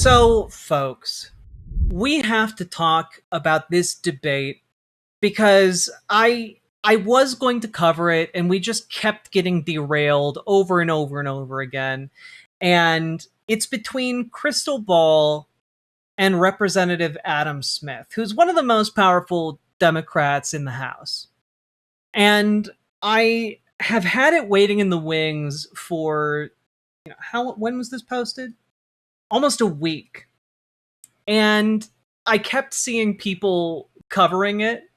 So, folks, we have to talk about this debate because I was going to cover it and we just kept getting derailed over and over and over again. And it's between Krystal Ball and Representative Adam Smith, who's one of the most powerful Democrats in the House. And I have had it waiting in the wings for when was this posted? Almost a week. And I kept seeing people covering it.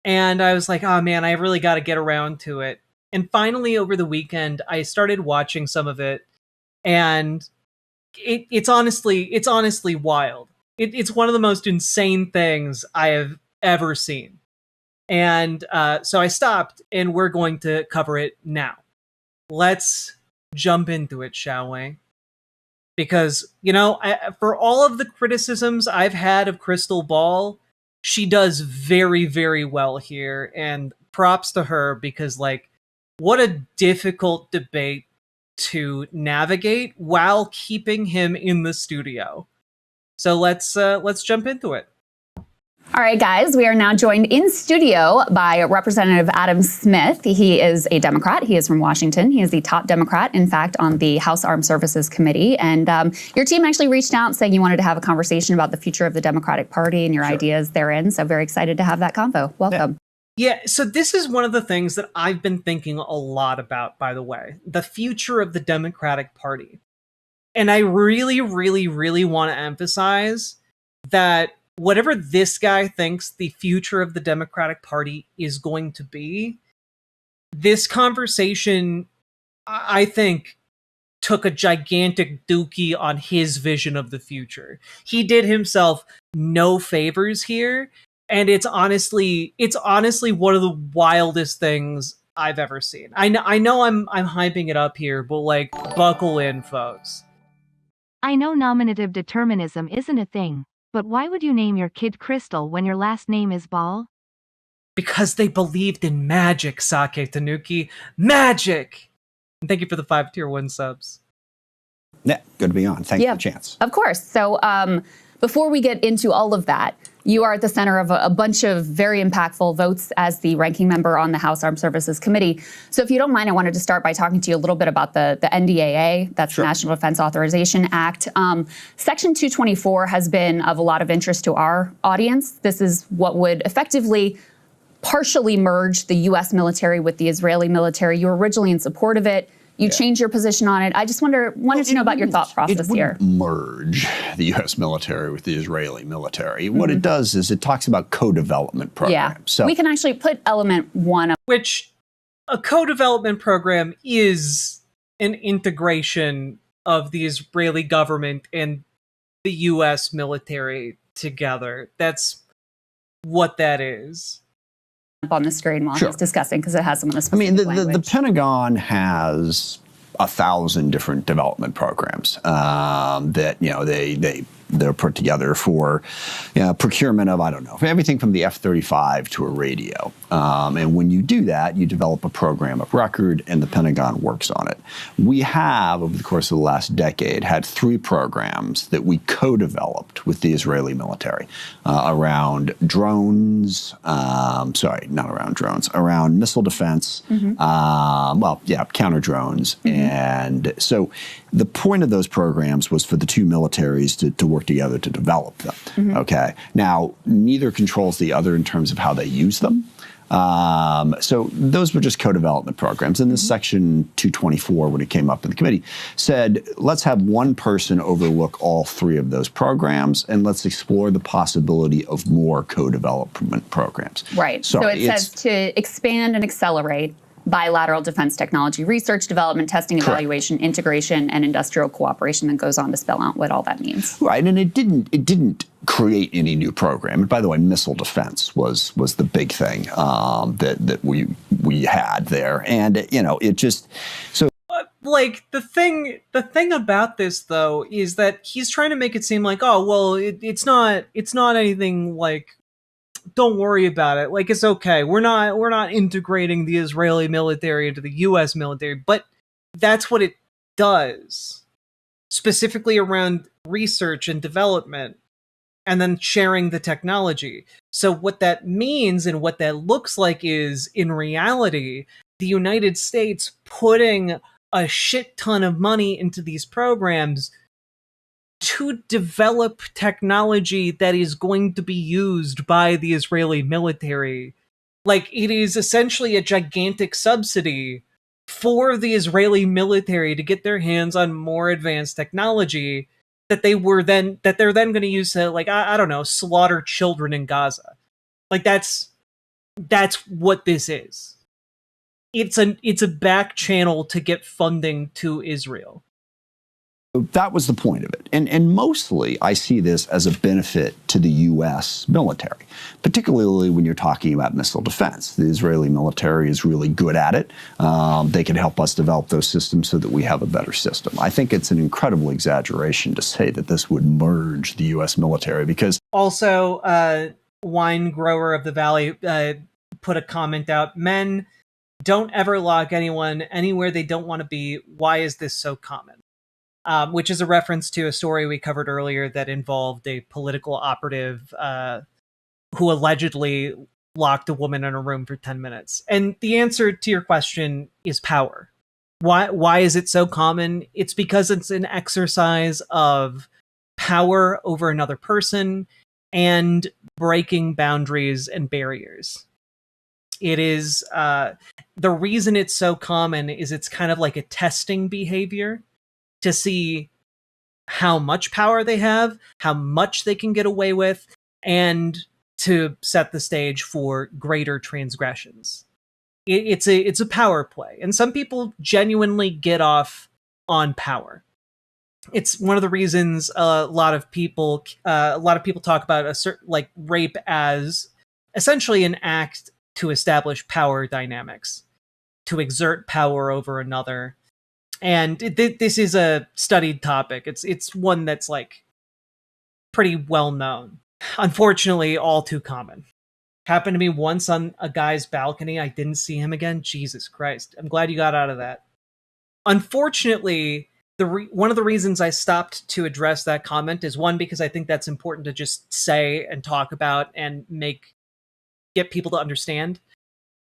And I was like, oh man, I really got to get around to it. And finally, over the weekend, I started watching some of it. And it's honestly wild. It's one of the most insane things I have ever seen. And so I stopped, and we're going to cover it now. Let's jump into it, shall we? Because, for all of the criticisms I've had of Krystal Ball, she does very, very well here. And props to her because, what a difficult debate to navigate while keeping him in the studio. So let's jump into it. All right, guys, we are now joined in studio by Representative Adam Smith. He is a Democrat. He is from Washington. He is the top Democrat, in fact, on the House Armed Services Committee. And your team actually reached out saying you wanted to have a conversation about the future of the Democratic Party and your ideas therein. So very excited to have that convo. Welcome. Yeah, so this is one of the things that I've been thinking a lot about, by the way, the future of the Democratic Party. And I really, really, really want to emphasize that whatever this guy thinks the future of the Democratic Party is going to be, this conversation, I think, took a gigantic dookie on his vision of the future. He did himself no favors here, and it's honestly one of the wildest things I've ever seen. I know I'm hyping it up here, but buckle in, folks. I know nominative determinism isn't a thing. But why would you name your kid Krystal when your last name is Ball? Because they believed in magic, Sake Tanuki. Magic! And thank you for the 5 tier 1 subs. Yeah, good to be on. Thanks for the chance. Of course. So before we get into all of that, you are at the center of a bunch of very impactful votes as the ranking member on the House Armed Services Committee. So if you don't mind, I wanted to start by talking to you a little bit about the NDAA, that's the National Defense Authorization Act. Section 224 has been of a lot of interest to our audience. This is what would effectively partially merge the U.S. military with the Israeli military. You were originally in support of it. You changed your position on it. I just wanted to know about your thought process here. It wouldn't merge the U.S. military with the Israeli military. What it does is it talks about co-development programs. Yeah, so we can actually put element 1 up. Which a co-development program is an integration of the Israeli government and the U.S. military together. That's what that is. On the screen while he's discussing, because it has some of the specific the Pentagon has 1,000 different development programs that they're put together for procurement of, I don't know, everything from the F-35 to a radio. And when you do that, you develop a program of record, and the Pentagon works on it. We have, over the course of the last decade, had 3 programs that we co-developed with the Israeli military around drones, not around drones, around missile defense, counter drones. And so the point of those programs was for the 2 militaries to work together to develop them. Okay. Now, neither controls the other in terms of how they use them. So those were just co-development programs. And this Section 224, when it came up in the committee, said, let's have one person overlook all 3 of those programs, and let's explore the possibility of more co-development programs. Right. So it says to expand and accelerate bilateral defense technology research, development, testing, evaluation, integration, and industrial cooperation, that goes on to spell out what all that means. Right, and it didn't create any new program. And by the way, missile defense was the big thing that we had there, and it just so. The thing about this, though, is that he's trying to make it seem like, oh well, it's not anything like. Don't worry about it. It's okay. We're not integrating the Israeli military into the U.S. military, but that's what it does. specifically around research and development, and then sharing the technology. So what that means and what that looks like is, in reality, the United States putting a shit ton of money into these programs to develop technology that is going to be used by the Israeli military. Like, it is essentially a gigantic subsidy for the Israeli military to get their hands on more advanced technology that they're then going to use to, like, I don't know, slaughter children in Gaza. Like, that's what this is. It's a back channel to get funding to Israel. That was the point of it. And mostly I see this as a benefit to the U.S. military, particularly when you're talking about missile defense. The Israeli military is really good at it. They can help us develop those systems so that we have a better system. I think it's an incredible exaggeration to say that this would merge the U.S. military, because... Also, Wine Grower of the Valley put a comment out, men don't ever lock anyone anywhere they don't want to be. Why is this so common? Which is a reference to a story we covered earlier that involved a political operative who allegedly locked a woman in a room for 10 minutes. And the answer to your question is power. Why is it so common? It's because it's an exercise of power over another person and breaking boundaries and barriers. It is the reason it's so common is it's kind of like a testing behavior to see how much power they have, how much they can get away with, and to set the stage for greater transgressions. It's a power play, and some people genuinely get off on power. It's one of the reasons a lot of people talk about a certain, like, rape as essentially an act to establish power dynamics, to exert power over another. And this is a studied topic. It's one that's, like, pretty well known. Unfortunately, all too common. Happened to me once on a guy's balcony. I didn't see him again. Jesus Christ. I'm glad you got out of that. Unfortunately, one of the reasons I stopped to address that comment is, one, because I think that's important to just say and talk about and get people to understand.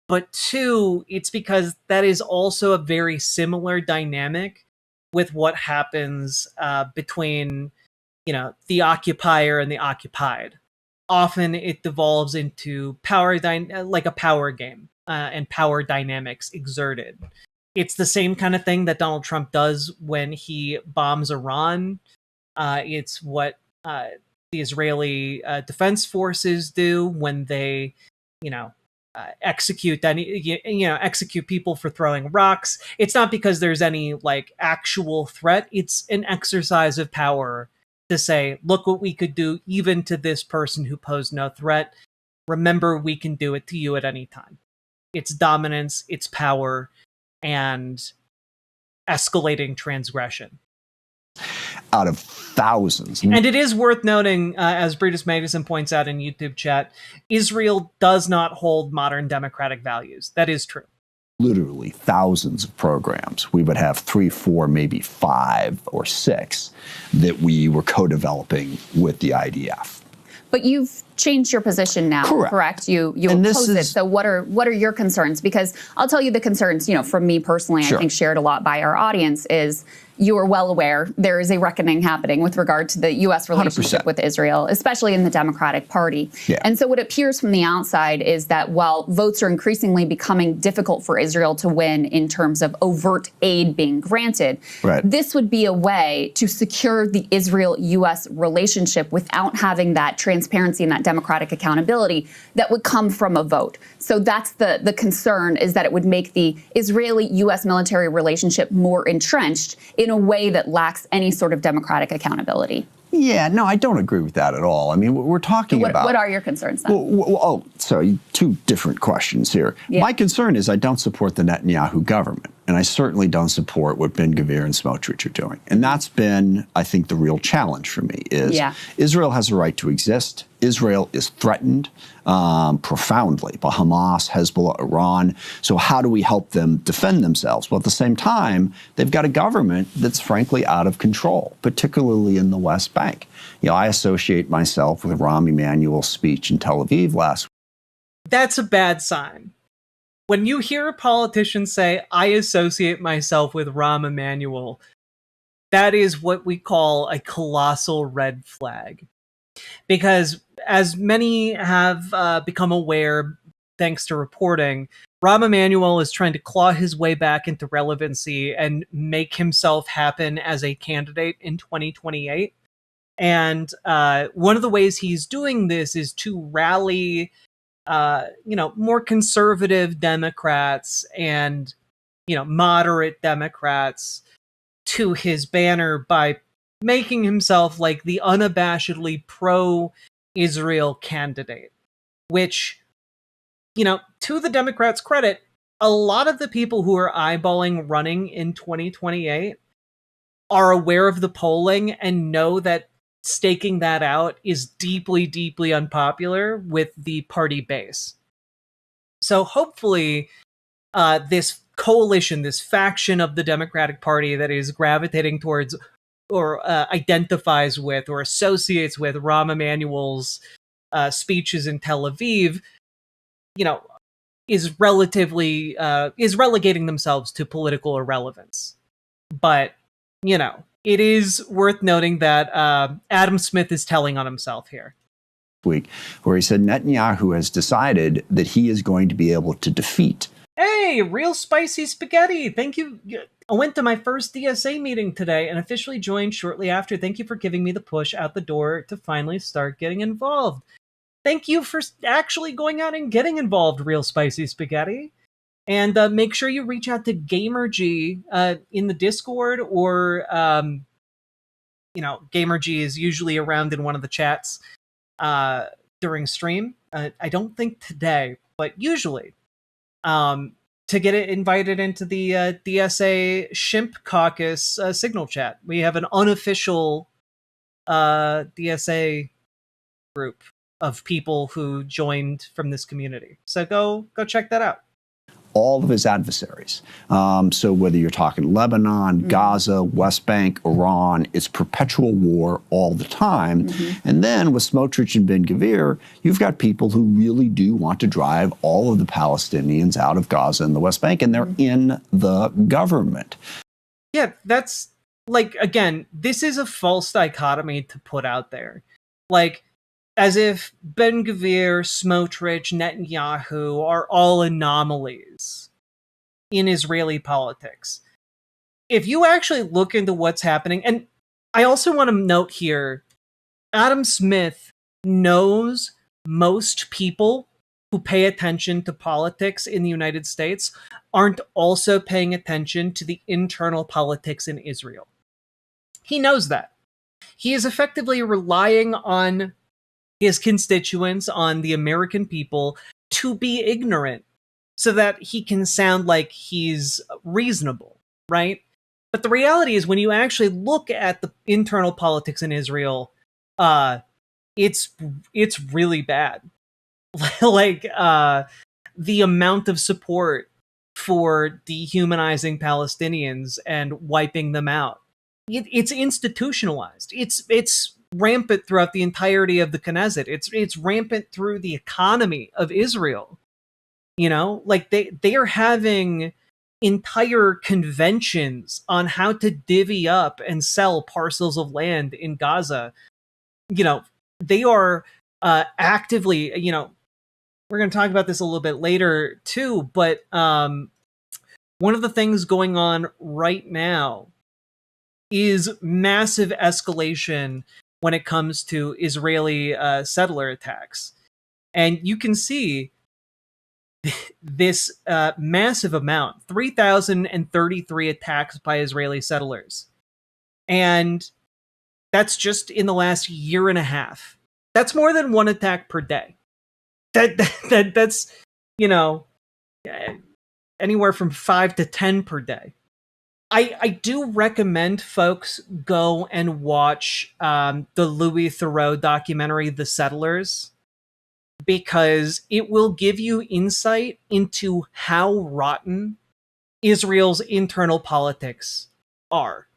But two, it's because that is also a very similar dynamic with what happens between, the occupier and the occupied. Often it devolves into like a power game and power dynamics exerted. It's the same kind of thing that Donald Trump does when he bombs Iran. It's what the Israeli defense forces do when they, execute people for throwing rocks. It's not because there's any, like, actual threat. It's an exercise of power to say, look what we could do even to this person who posed no threat. Remember, we can do it to you at any time. It's dominance, it's power, and escalating transgression. Out of thousands. And it is worth noting, as Brutus Magnuson points out in YouTube chat, Israel does not hold modern democratic values. That is true. Literally thousands of programs. We would have 3, 4, maybe 5 or 6 that we were co-developing with the IDF. But you've changed your position now, correct? You oppose it. So what are your concerns? Because I'll tell you the concerns, from me personally, I think shared a lot by our audience, is you are well aware there is a reckoning happening with regard to the U.S. relationship 100%. With Israel, especially in the Democratic Party. Yeah. And so what appears from the outside is that while votes are increasingly becoming difficult for Israel to win in terms of overt aid being granted, this would be a way to secure the Israel-U.S. relationship without having that transparency and that democratic accountability that would come from a vote. So that's the concern, is that it would make the Israeli-U.S. military relationship more entrenched in a way that lacks any sort of democratic accountability. Yeah, no, I don't agree with that at all. I mean, we're talking about... What are your concerns then? Sorry, 2 different questions here. Yeah. My concern is I don't support the Netanyahu government. and I certainly don't support what Ben-Gvir and Smotrich are doing. And that's been, I think, the real challenge for me is Israel has a right to exist. Israel is threatened profoundly by Hamas, Hezbollah, Iran. So how do we help them defend themselves? Well, at the same time, they've got a government that's frankly out of control, particularly in the West Bank. You know, I associate myself with Rahm Emanuel's speech in Tel Aviv last week. That's a bad sign. When you hear a politician say, I associate myself with Rahm Emanuel, that is what we call a colossal red flag. Because as many have become aware, thanks to reporting, Rahm Emanuel is trying to claw his way back into relevancy and make himself happen as a candidate in 2028. And one of the ways he's doing this is to rally more conservative Democrats and, moderate Democrats to his banner by making himself like the unabashedly pro-Israel candidate, which, to the Democrats' credit, a lot of the people who are eyeballing running in 2028 are aware of the polling and know that staking that out is deeply, deeply unpopular with the party base. So hopefully this coalition, this faction of the Democratic Party that is gravitating towards or identifies with or associates with Rahm Emanuel's speeches in Tel Aviv, is relegating themselves to political irrelevance. But, it is worth noting that Adam Smith is telling on himself here. Week, where he said Netanyahu has decided that he is going to be able to defeat. Hey, real spicy spaghetti. Thank you. I went to my first DSA meeting today and officially joined shortly after. Thank you for giving me the push out the door to finally start getting involved. Thank you for actually going out and getting involved, real spicy spaghetti. And make sure you reach out to GamerG in the Discord, or, GamerG is usually around in one of the chats during stream. I don't think today, but usually, to get it invited into the DSA Shimp Caucus signal chat. We have an unofficial DSA group of people who joined from this community. So go check that out. All of his adversaries. So whether you're talking Lebanon, Gaza, West Bank, Iran, it's perpetual war all the time. And then with Smotrich and Ben-Gvir, you've got people who really do want to drive all of the Palestinians out of Gaza and the West Bank, and they're in the government. Yeah, that's, again, this is a false dichotomy to put out there. As if Ben-Gvir, Smotrich, Netanyahu are all anomalies in Israeli politics. If you actually look into what's happening, and I also want to note here, Adam Smith knows most people who pay attention to politics in the United States aren't also paying attention to the internal politics in Israel. He knows that. He is effectively relying on his constituents, on the American people, to be ignorant so that he can sound like he's reasonable, right? But the reality is, when you actually look at the internal politics in Israel, it's really bad. The amount of support for dehumanizing Palestinians and wiping them out, it's institutionalized. It's rampant throughout the entirety of the Knesset. It's rampant through the economy of Israel. They are having entire conventions on how to divvy up and sell parcels of land in Gaza. They are actively, we're going to talk about this a little bit later too, but one of the things going on right now is massive escalation when it comes to Israeli settler attacks. And you can see this massive amount, 3,033 attacks by Israeli settlers. And that's just in the last year and a half. That's more than one attack per day. That's, anywhere from 5 to 10 per day. I do recommend folks go and watch the Louis Theroux documentary, The Settlers, because it will give you insight into how rotten Israel's internal politics are.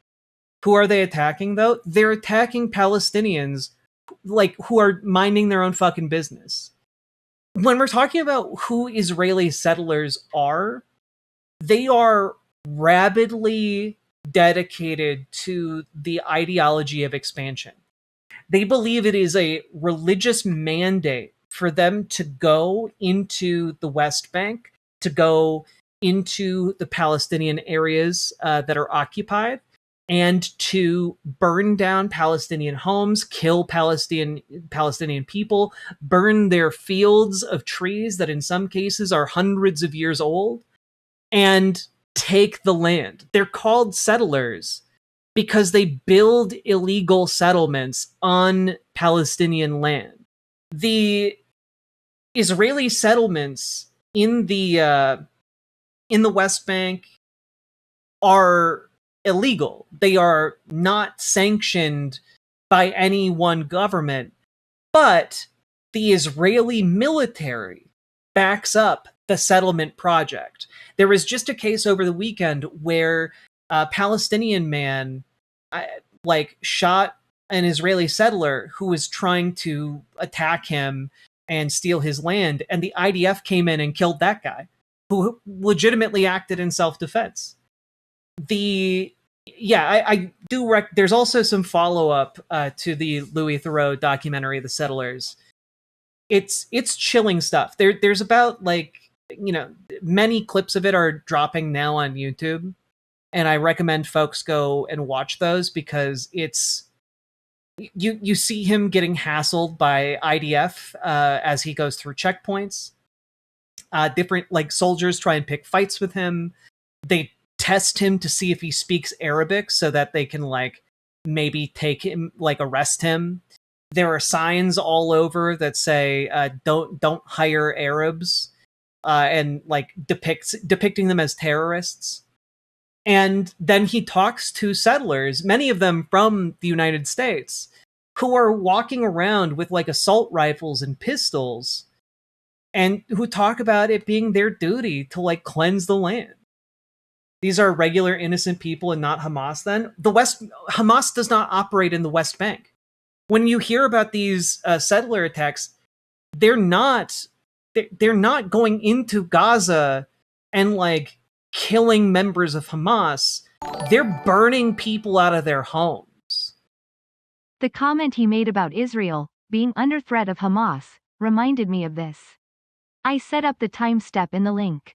Who are they attacking, though? They're attacking Palestinians, like, who are minding their own fucking business. When we're talking about who Israeli settlers are, they are rabidly dedicated to the ideology of expansion. They believe it is a religious mandate for them to go into the West Bank, to go into the Palestinian areas that are occupied, and to burn down Palestinian homes, kill Palestinian people, burn their fields of trees that in some cases are hundreds of years old, and take the land. They're called settlers because they build illegal settlements on Palestinian land. The Israeli settlements in the West Bank are illegal. They are not sanctioned by any one government, but the Israeli military backs up the settlement project. There was just a case over the weekend where a Palestinian man shot an Israeli settler who was trying to attack him and steal his land, and the IDF came in and killed that guy, who legitimately acted in self-defense. There's also some follow-up to the Louis Theroux documentary, The Settlers. It's chilling stuff. There's about many clips of it are dropping now on YouTube, and I recommend folks go and watch those because it's you see him getting hassled by IDF as he goes through checkpoints. Different soldiers try and pick fights with him. They test him to see if he speaks Arabic so that they can maybe take him, arrest him. There are signs all over that say don't hire Arabs, and depicting them as terrorists. And then he talks to settlers, many of them from the United States, who are walking around with assault rifles and pistols, and who talk about it being their duty to cleanse the land. These are regular innocent people and not Hamas. Then Hamas does not operate in the West Bank. When you hear about these settler attacks, they're not going into Gaza and killing members of Hamas. They're burning people out of their homes. The comment he made about Israel being under threat of Hamas reminded me of this. I set up the time step in the link.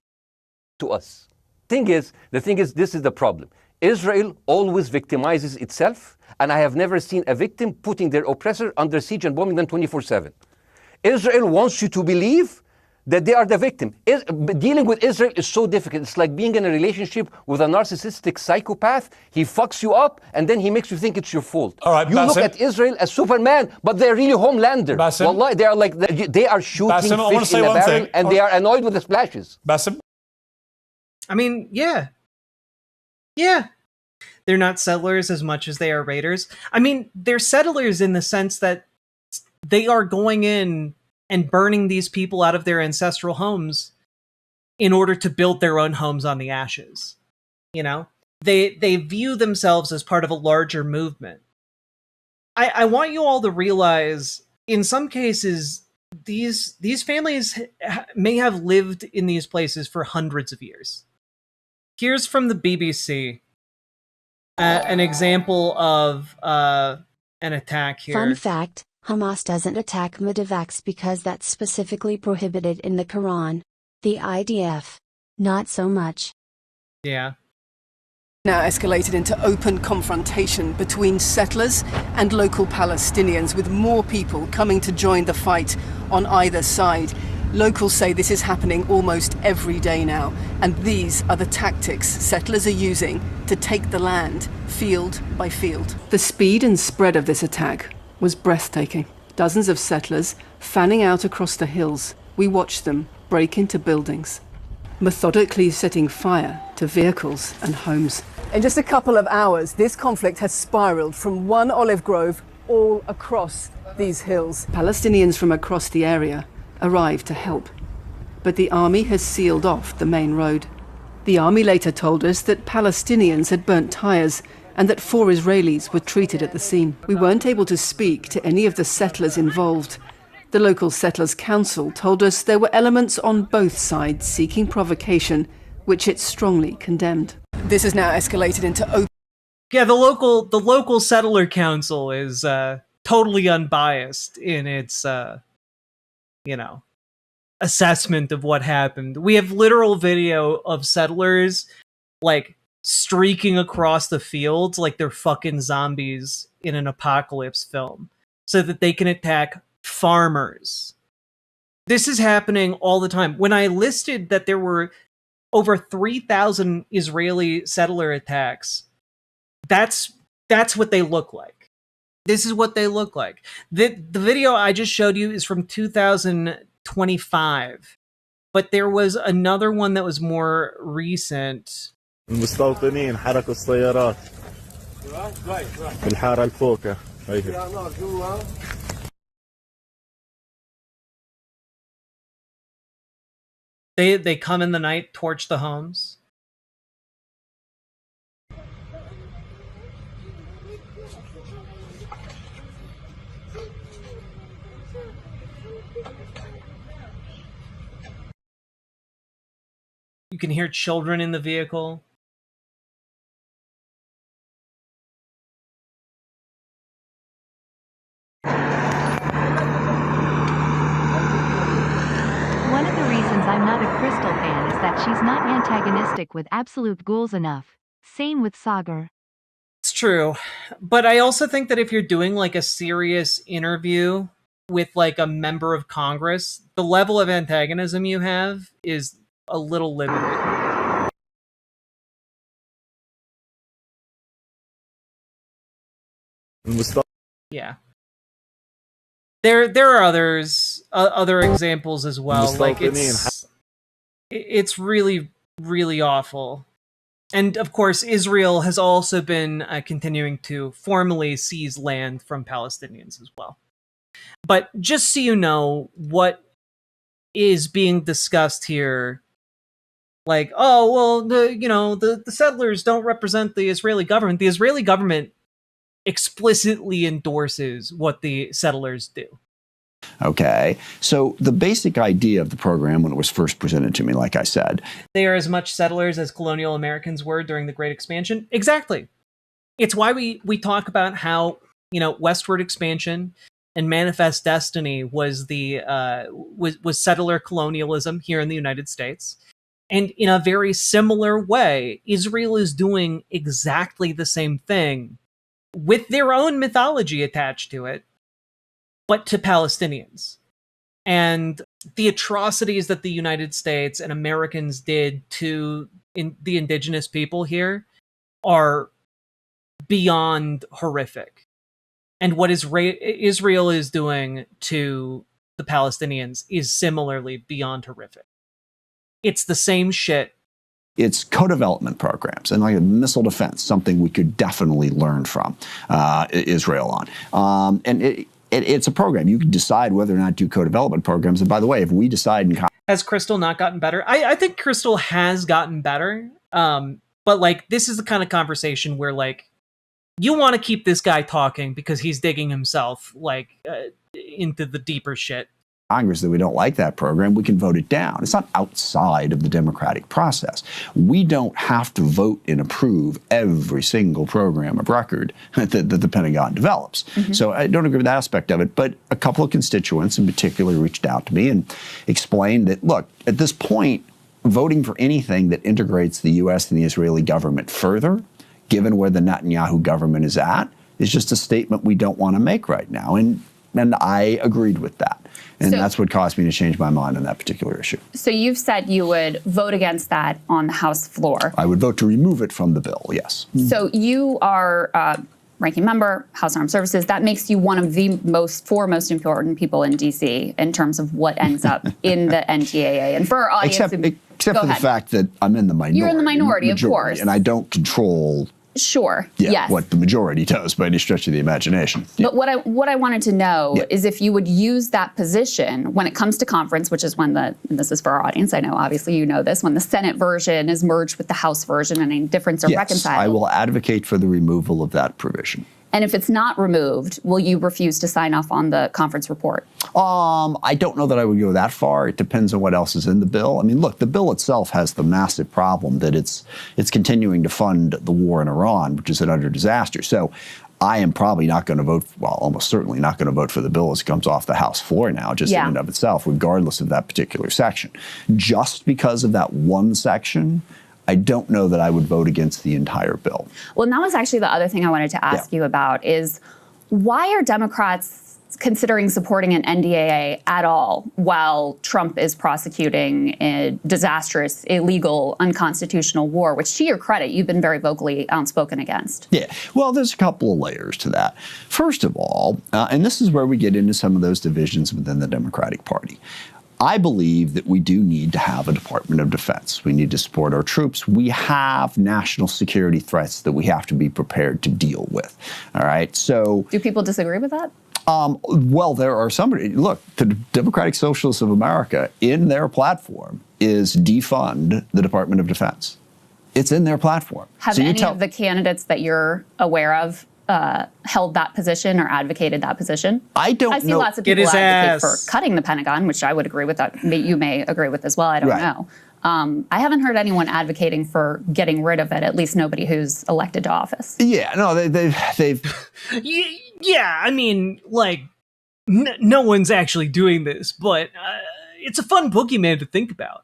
To us. The thing is, this is the problem. Israel always victimizes itself, and I have never seen a victim putting their oppressor under siege and bombing them 24/7. Israel wants you to believe that they are the victim. Dealing with Israel is so difficult. It's like being in a relationship with a narcissistic psychopath. He fucks you up, and then he makes you think it's your fault. All right, you Bassem. look at Israel as Superman, but they're really Homelander. Bassem. Wallahi, they are shooting Bassem, fish in a barrel, and they are annoyed with the splashes. Bassem? I mean, yeah. They're not settlers as much as they are raiders. I mean, they're settlers in the sense that they are going in and burning these people out of their ancestral homes in order to build their own homes on the ashes. They view themselves as part of a larger movement. I want you all to realize, in some cases, these families may have lived in these places for hundreds of years. Here's from the BBC an example of an attack here. Fun fact, Hamas doesn't attack medevacs because that's specifically prohibited in the Quran. The IDF, not so much. Yeah. Now escalated into open confrontation between settlers and local Palestinians, with more people coming to join the fight on either side. Locals say this is happening almost every day now, and these are the tactics settlers are using to take the land, field by field. The speed and spread of this attack was breathtaking. Dozens of settlers fanning out across the hills. We watched them break into buildings. methodically setting fire to vehicles and homes. In just a couple of hours, this conflict has spiraled from one olive grove all across these hills. Palestinians from across the area arrived to help, but the army has sealed off the main road. The army later told us that Palestinians had burnt tyres and that 4 Israelis were treated at the scene. We weren't able to speak to any of the settlers involved. The local Settlers Council told us there were elements on both sides seeking provocation, which it strongly condemned. This has now escalated into open... Yeah, the local Settler Council is totally unbiased in its, assessment of what happened. We have literal video of settlers, like, streaking across the fields like they're fucking zombies in an apocalypse film so that they can attack farmers. This is happening all the time. When I listed that there were over 3,000 Israeli settler attacks, that's what they look like. This is what they look like. The video I just showed you is from 2025, but there was another one that was more recent. المستوطنين حركوا السيارات في الحارة الفوكة. They come in the night, torch the homes. You can hear children in the vehicle. One of the reasons I'm not a Krystal fan is that she's not antagonistic with absolute ghouls enough. Same with Sagar. It's true. But I also think that if you're doing like a serious interview with like a member of Congress, the level of antagonism you have is a little limited. Yeah. There are other examples as well. Like it's really, really awful. And of course, Israel has also been continuing to formally seize land from Palestinians as well. But just so you know what is being discussed here, like, oh, well, the settlers don't represent the Israeli government. The Israeli government explicitly endorses what the settlers do. Okay, so the basic idea of the program when it was first presented to me, like I said, they are as much settlers as colonial Americans were during the Great Expansion. Exactly. It's why we talk about how, westward expansion and Manifest Destiny was was settler colonialism here in the United States. And in a very similar way, Israel is doing exactly the same thing with their own mythology attached to it, but to Palestinians. And the atrocities that the United States and Americans did to the indigenous people here are beyond horrific. And what Israel is doing to the Palestinians is similarly beyond horrific. It's the same shit. It's co-development programs and like a missile defense, something we could definitely learn from Israel on. And it's a program. You can decide whether or not to do co-development programs. And by the way, if we decide... Has Krystal not gotten better? I think Krystal has gotten better. But like, this is the kind of conversation where like, you want to keep this guy talking because he's digging himself like into the deeper shit. Congress that we don't like that program, we can vote it down. It's not outside of the democratic process. We don't have to vote and approve every single program of record that the Pentagon develops. Mm-hmm. So I don't agree with that aspect of it, but a couple of constituents in particular reached out to me and explained that, look, at this point, voting for anything that integrates the U.S. and the Israeli government further, given where the Netanyahu government is at, is just a statement we don't want to make right now. And I agreed with that. And that's what caused me to change my mind on that particular issue. So you've said you would vote against that on the House floor. I would vote to remove it from the bill, yes. So you are ranking member, House Armed Services. That makes you one of the four most important people in D.C. in terms of what ends up in the NTAA. And for our audience... Except Go for ahead. the fact that I'm in the minority. You're in the minority, of course. And I don't control Sure. Yes. what the majority does by any stretch of the imagination. But what I wanted to know is if you would use that position when it comes to conference, which is when and this is for our audience, I know obviously you know this, when the Senate version is merged with the House version and any difference are reconciled. I will advocate for the removal of that provision. And if it's not removed, will you refuse to sign off on the conference report? I don't know that I would go that far. It depends on what else is in the bill. I mean, look, the bill itself has the massive problem that it's continuing to fund the war in Iran, which is an utter disaster. So I am probably not going to vote, well, almost certainly not going to vote for the bill as it comes off the House floor now, just in and of itself, regardless of that particular section. Just because of that one section, I don't know that I would vote against the entire bill. Well, and that was actually the other thing I wanted to ask you about is why are Democrats considering supporting an NDAA at all while Trump is prosecuting a disastrous, illegal, unconstitutional war, which to your credit, you've been very vocally outspoken against? Yeah, well, there's a couple of layers to that. First of all, and this is where we get into some of those divisions within the Democratic Party, I believe that we do need to have a Department of Defense. We need to support our troops. We have national security threats that we have to be prepared to deal with. All right. So, do people disagree with that? Well, there are somebody. Look, the Democratic Socialists of America, in their platform, is defund the Department of Defense. It's in their platform. Have any of the candidates that you're aware of held that position or advocated that position? I don't know. I see lots of people advocate for cutting the Pentagon, which I would agree with. That you may agree with as well. I don't know. I haven't heard anyone advocating for getting rid of it. At least nobody who's elected to office. Yeah, no, they've. Yeah, I mean, like, no one's actually doing this, but it's a fun boogeyman to think about.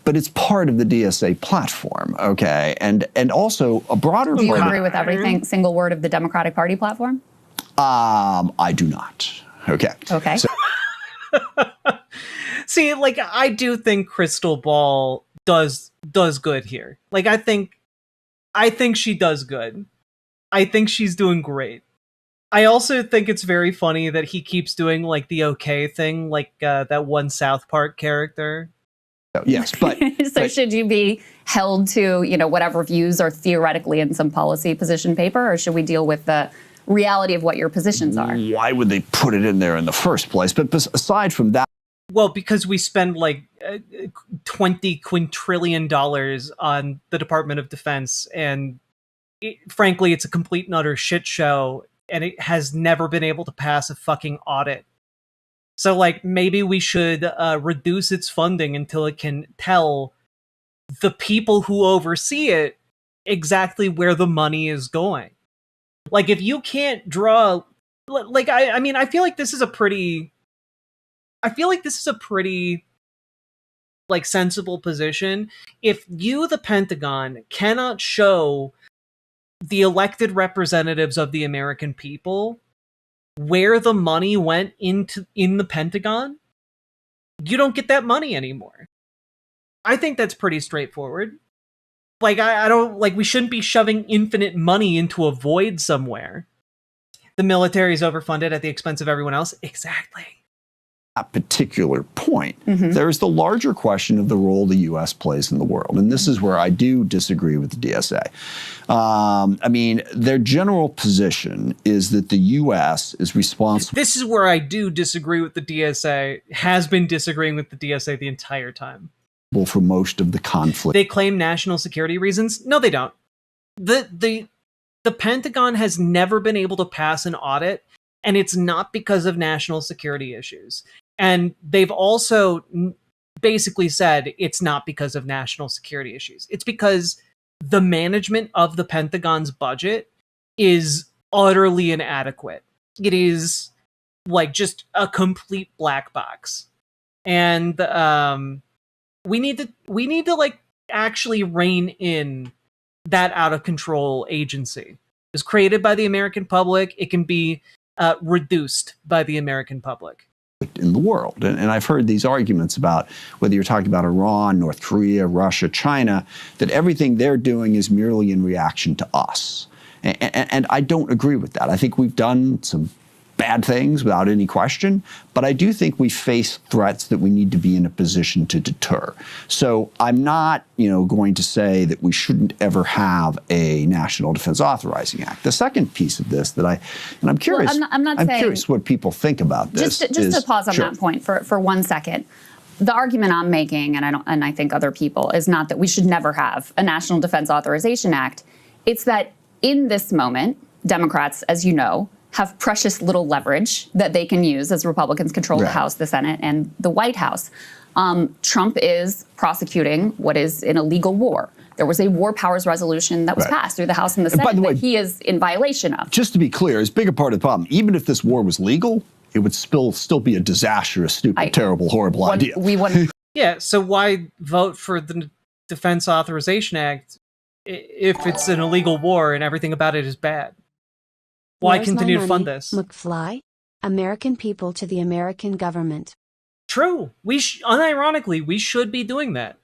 But it's part of the DSA platform, okay? And also a broader. Do you agree with everything, single word of the Democratic Party platform? I do not. Okay. Okay. So, see, like, I do think Krystal Ball does good here. Like, I think she does good. I think she's doing great. I also think it's very funny that he keeps doing, like, the okay thing, like that one South Park character. Yes, but so should you be held to, whatever views are theoretically in some policy position paper, or should we deal with the reality of what your positions are? Why would they put it in there in the first place? But aside from that, well, because we spend like $20 quintillion on the Department of Defense, and frankly, it's a complete and utter shit show, and it has never been able to pass a fucking audit. So, like, maybe we should reduce its funding until it can tell the people who oversee it exactly where the money is going. Like, if you can't draw, like, I mean, I feel like this is a pretty, like, sensible position. If you, the Pentagon, cannot show the elected representatives of the American people where the money went in the Pentagon, you don't get that money anymore. I think that's pretty straightforward. Like, I don't, like, we shouldn't be shoving infinite money into a void somewhere. The military is overfunded at the expense of everyone else. Exactly. That particular point, there's the larger question of the role the U.S. plays in the world. And this is where I do disagree with the DSA. I mean, their general position is that the U.S. is responsible. This is where I do disagree with the DSA, has been disagreeing with the DSA the entire time. For most of the conflict. They claim national security reasons. No, they don't. The Pentagon has never been able to pass an audit, and it's not because of national security issues. And they've also basically said it's not because of national security issues. It's because the management of the Pentagon's budget is utterly inadequate. It is like just a complete black box. And we need to like actually rein in that out of control agency. It was created by the American public. It can be reduced by the American public. In the world. And I've heard these arguments about whether you're talking about Iran, North Korea, Russia, China, that everything they're doing is merely in reaction to us. And I don't agree with that. I think we've done some bad things without any question, but I do think we face threats that we need to be in a position to deter. So I'm not, going to say that we shouldn't ever have a National Defense Authorizing Act. The second piece of this and I'm curious, well, I'm curious what people think about this. Just to pause on that point for 1 second. The argument I'm making, and I think other people, is not that we should never have a National Defense Authorization Act. It's that in this moment, Democrats, as you know, have precious little leverage that they can use as Republicans control the House, the Senate, and the White House. Trump is prosecuting what is an illegal war. There was a war powers resolution that was passed through the House and the Senate that he is in violation of. Just to be clear, it's a bigger part of the problem. Even if this war was legal, it would still be a disastrous, stupid, terrible, horrible idea. Yeah, so why vote for the Defense Authorization Act if it's an illegal war and everything about it is bad? Why continue to fund this? McFly? American people to the American government. True. Unironically, we should be doing that.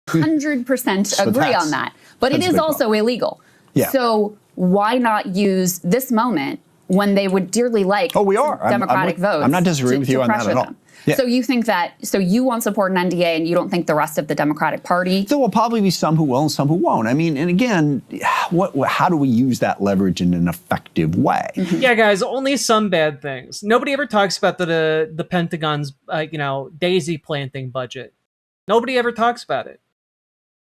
100% agree on that. But it is also illegal. Yeah. So why not use this moment when they would dearly like Democratic votes? I'm not disagreeing with you on that at all. Yeah. So you think so you won't support an NDA and you don't think the rest of the Democratic Party? There will probably be some who will and some who won't. I mean, and again, how do we use that leverage in an effective way? Mm-hmm. Yeah, guys, only some bad things. Nobody ever talks about the Pentagon's, daisy planting budget. Nobody ever talks about it.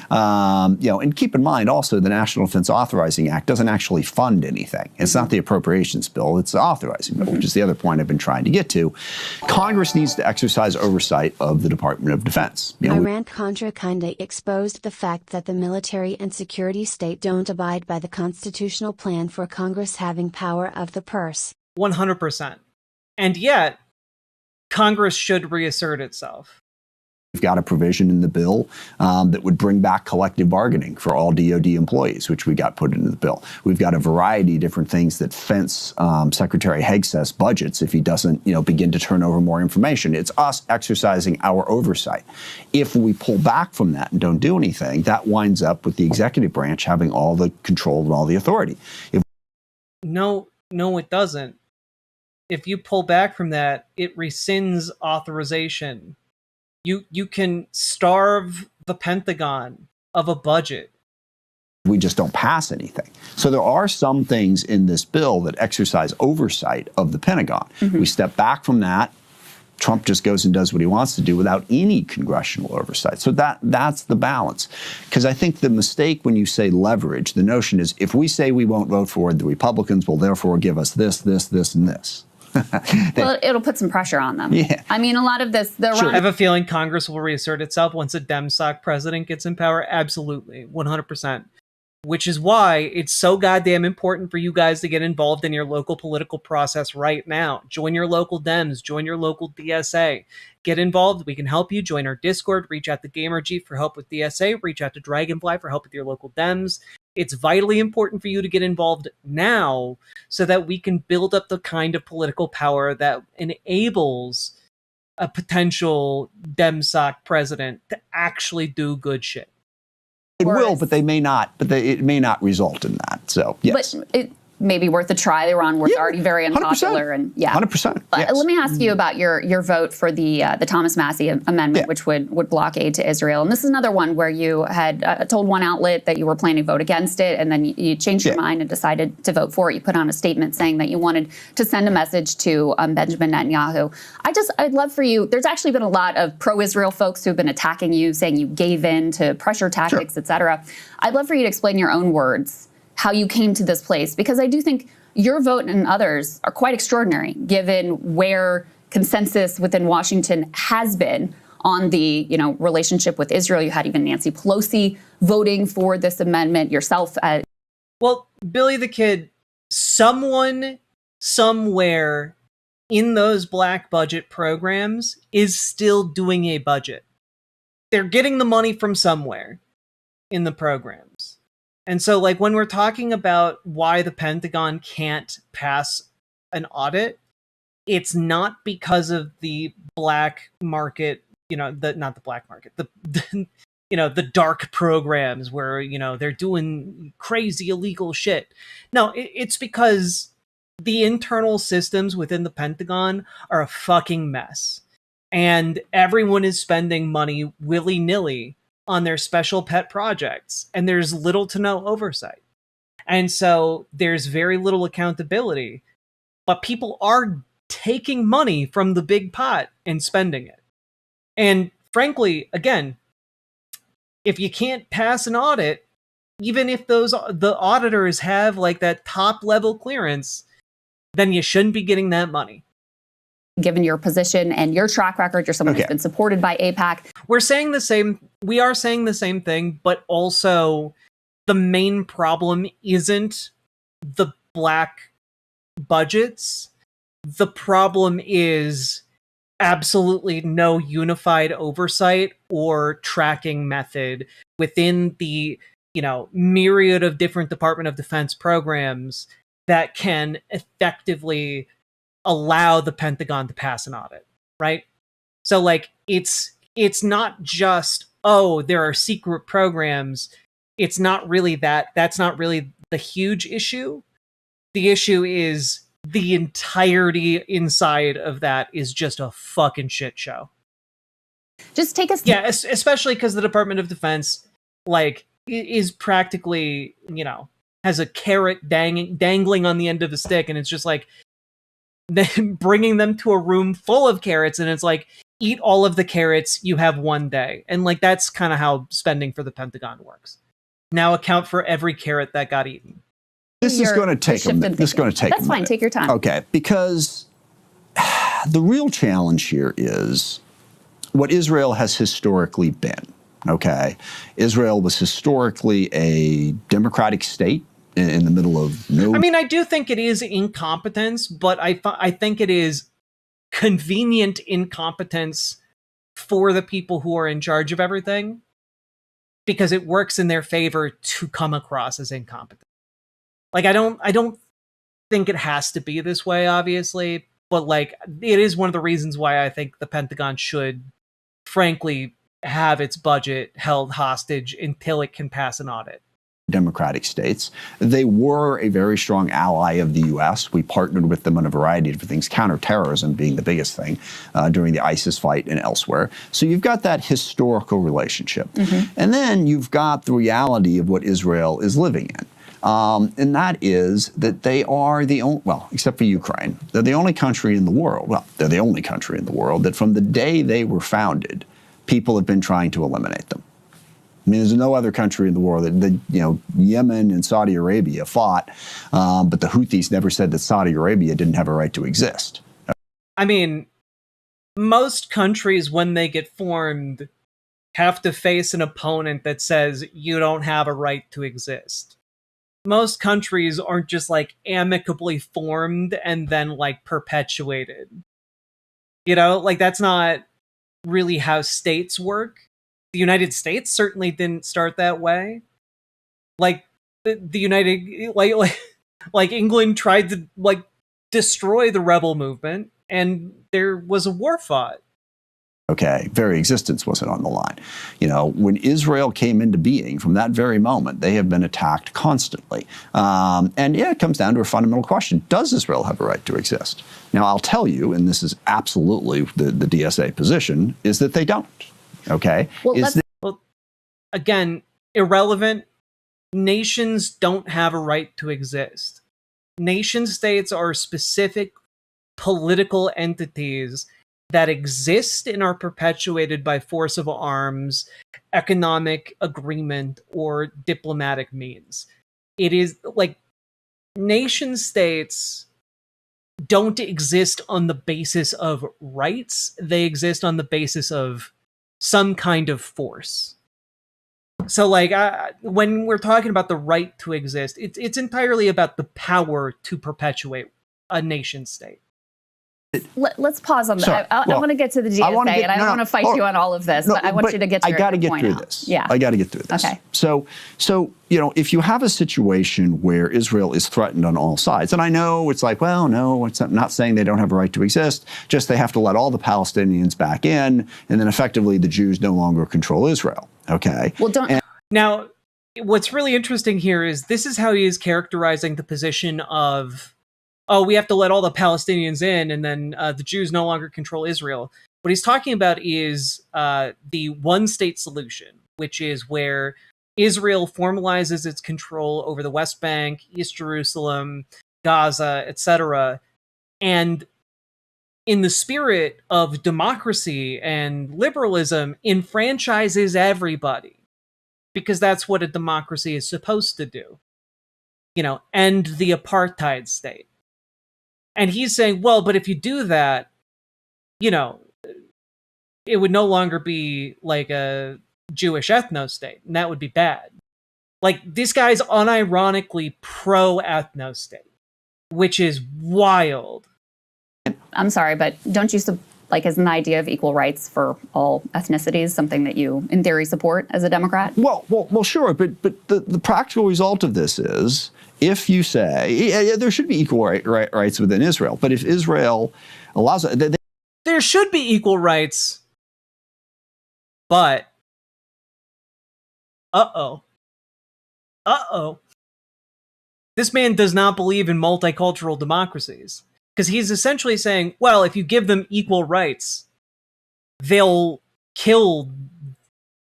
And keep in mind also the National Defense Authorizing Act doesn't actually fund anything. It's not the appropriations bill, it's the authorizing bill, which is the other point I've been trying to get to. Congress needs to exercise oversight of the Department of Defense. Iran-Contra kinda exposed the fact that the military and security state don't abide by the constitutional plan for Congress having power of the purse. 100%. And yet, Congress should reassert itself. We've got a provision in the bill that would bring back collective bargaining for all DoD employees, which we got put into the bill. We've got a variety of different things that fence Secretary Hegseth's budgets if he doesn't, begin to turn over more information. It's us exercising our oversight. If we pull back from that and don't do anything, that winds up with the executive branch having all the control and all the authority. No, it doesn't. If you pull back from that, it rescinds authorization. You can starve the Pentagon of a budget. We just don't pass anything. So there are some things in this bill that exercise oversight of the Pentagon. We step back from that. Trump just goes and does what he wants to do without any congressional oversight. So that's the balance. Because I think the mistake when you say leverage, the notion is if we say we won't vote for it, the Republicans will therefore give us this, this, this, and this. Well, it'll put some pressure on them. Yeah. I mean, a lot of this... I have a feeling Congress will reassert itself once a Dem-Soc president gets in power. Absolutely. 100%. Which is why it's so goddamn important for you guys to get involved in your local political process right now. Join your local Dems. Join your local DSA. Get involved. We can help you. Join our Discord. Reach out to GamerG for help with DSA. Reach out to Dragonfly for help with your local Dems. It's vitally important for you to get involved now so that we can build up the kind of political power that enables a potential Dem-Soc president to actually do good shit. It will, but they may not. But it may not result in that. So yes. But it may be worth a try. Iran was already very unpopular, 100%. and 100%. Yes. Let me ask you about your vote for the Thomas Massie amendment, which would block aid to Israel. And this is another one where you had told one outlet that you were planning to vote against it, and then you changed your mind and decided to vote for it. You put on a statement saying that you wanted to send a message to Benjamin Netanyahu. I'd love for you. There's actually been a lot of pro-Israel folks who've been attacking you, saying you gave in to pressure tactics, et cetera. I'd love for you to explain in your own words how you came to this place, because I do think your vote and others are quite extraordinary, given where consensus within Washington has been on the relationship with Israel. You had even Nancy Pelosi voting for this amendment, yourself. Well, Billy the Kid, someone somewhere in those black budget programs is still doing a budget. They're getting the money from somewhere in the programs. And so, when we're talking about why the Pentagon can't pass an audit, it's not because of the black market, not the black market, the dark programs where, they're doing crazy illegal shit. No, it's because the internal systems within the Pentagon are a fucking mess. And everyone is spending money willy-nilly on their special pet projects, and there's little to no oversight. And so there's very little accountability, but people are taking money from the big pot and spending it. And frankly, again, if you can't pass an audit, even if the auditors have like that top level clearance, then you shouldn't be getting that money. Given your position and your track record, you're someone who's been supported by AIPAC. We are saying the same thing, but also the main problem isn't the black budgets. The problem is absolutely no unified oversight or tracking method within the, myriad of different Department of Defense programs that can effectively allow the Pentagon to pass an audit, right? So like it's not just, oh, there are secret programs. It's not really that's not really the huge issue. The issue is the entirety inside of that is just a fucking shit show. Just take us. Yeah, especially because the Department of Defense, like, is practically, has a carrot dangling on the end of a stick, and it's just like bringing them to a room full of carrots, and it's like, eat all of the carrots, you have one day. And like that's kind of how spending for the Pentagon works. Now account for every carrot that got eaten. This is going to take a minute. This is going to take a minute. That's fine. Take your time. Okay, because the real challenge here is what Israel has historically been. Okay, Israel was historically a democratic state in the middle of no. I mean, I do think it is incompetence, but I think it is convenient incompetence for the people who are in charge of everything, because it works in their favor to come across as incompetent. Like, I don't think it has to be this way, obviously, but like it is one of the reasons why I think the Pentagon should, frankly, have its budget held hostage until it can pass an audit. Democratic states. They were a very strong ally of the U.S. We partnered with them on a variety of different things, counterterrorism being the biggest thing during the ISIS fight and elsewhere. So you've got that historical relationship. And then you've got the reality of what Israel is living in. And that is that they are the only, well, except for Ukraine, they're the only country in the world, they're the only country in the world that from the day they were founded, people have been trying to eliminate them. I mean, there's no other country in the world that Yemen and Saudi Arabia fought, but the Houthis never said that Saudi Arabia didn't have a right to exist. I mean, most countries, when they get formed, have to face an opponent that says you don't have a right to exist. Most countries aren't just like amicably formed and then like perpetuated. Like that's not really how states work. The United States certainly didn't start that way. Like the United, like England tried to like destroy the rebel movement, and there was a war fought. Okay, very existence wasn't on the line. When Israel came into being, from that very moment, they have been attacked constantly. And yeah, it comes down to a fundamental question. Does Israel have a right to exist? Now, I'll tell you, and this is absolutely the DSA position, is that they don't. Okay? Well, again, irrelevant. Nations don't have a right to exist. Nation states are specific political entities that exist and are perpetuated by force of arms, economic agreement, or diplomatic means. It is like nation states don't exist on the basis of rights. They exist on the basis of some kind of force. So like when we're talking about the right to exist, it's entirely about the power to perpetuate a nation state. Let's pause on that. I want to get to the DSA, and I don't want to fight you on all of this, but I want you to get to your point. I got to get through this. Yeah. I got to get through this. Okay. So if you have a situation where Israel is threatened on all sides, and I know it's like, well, no, I'm not saying they don't have a right to exist, just they have to let all the Palestinians back in, and then effectively the Jews no longer control Israel. Okay. Well, Now, what's really interesting here is this is how he is characterizing the position of oh, we have to let all the Palestinians in, and then the Jews no longer control Israel. What he's talking about is the one-state solution, which is where Israel formalizes its control over the West Bank, East Jerusalem, Gaza, etc., and in the spirit of democracy and liberalism, enfranchises everybody, because that's what a democracy is supposed to do. End the apartheid state. And he's saying, well, but if you do that, it would no longer be like a Jewish ethno-state, and that would be bad. Like, this guy's unironically pro-ethno-state, which is wild. I'm sorry, but don't you is an idea of equal rights for all ethnicities something that you, in theory, support as a Democrat? Well, sure, but the practical result of this is, if you say there should be equal rights within Israel, but if Israel allows it, there should be equal rights, but this man does not believe in multicultural democracies. Because he's essentially saying, well, if you give them equal rights, they'll kill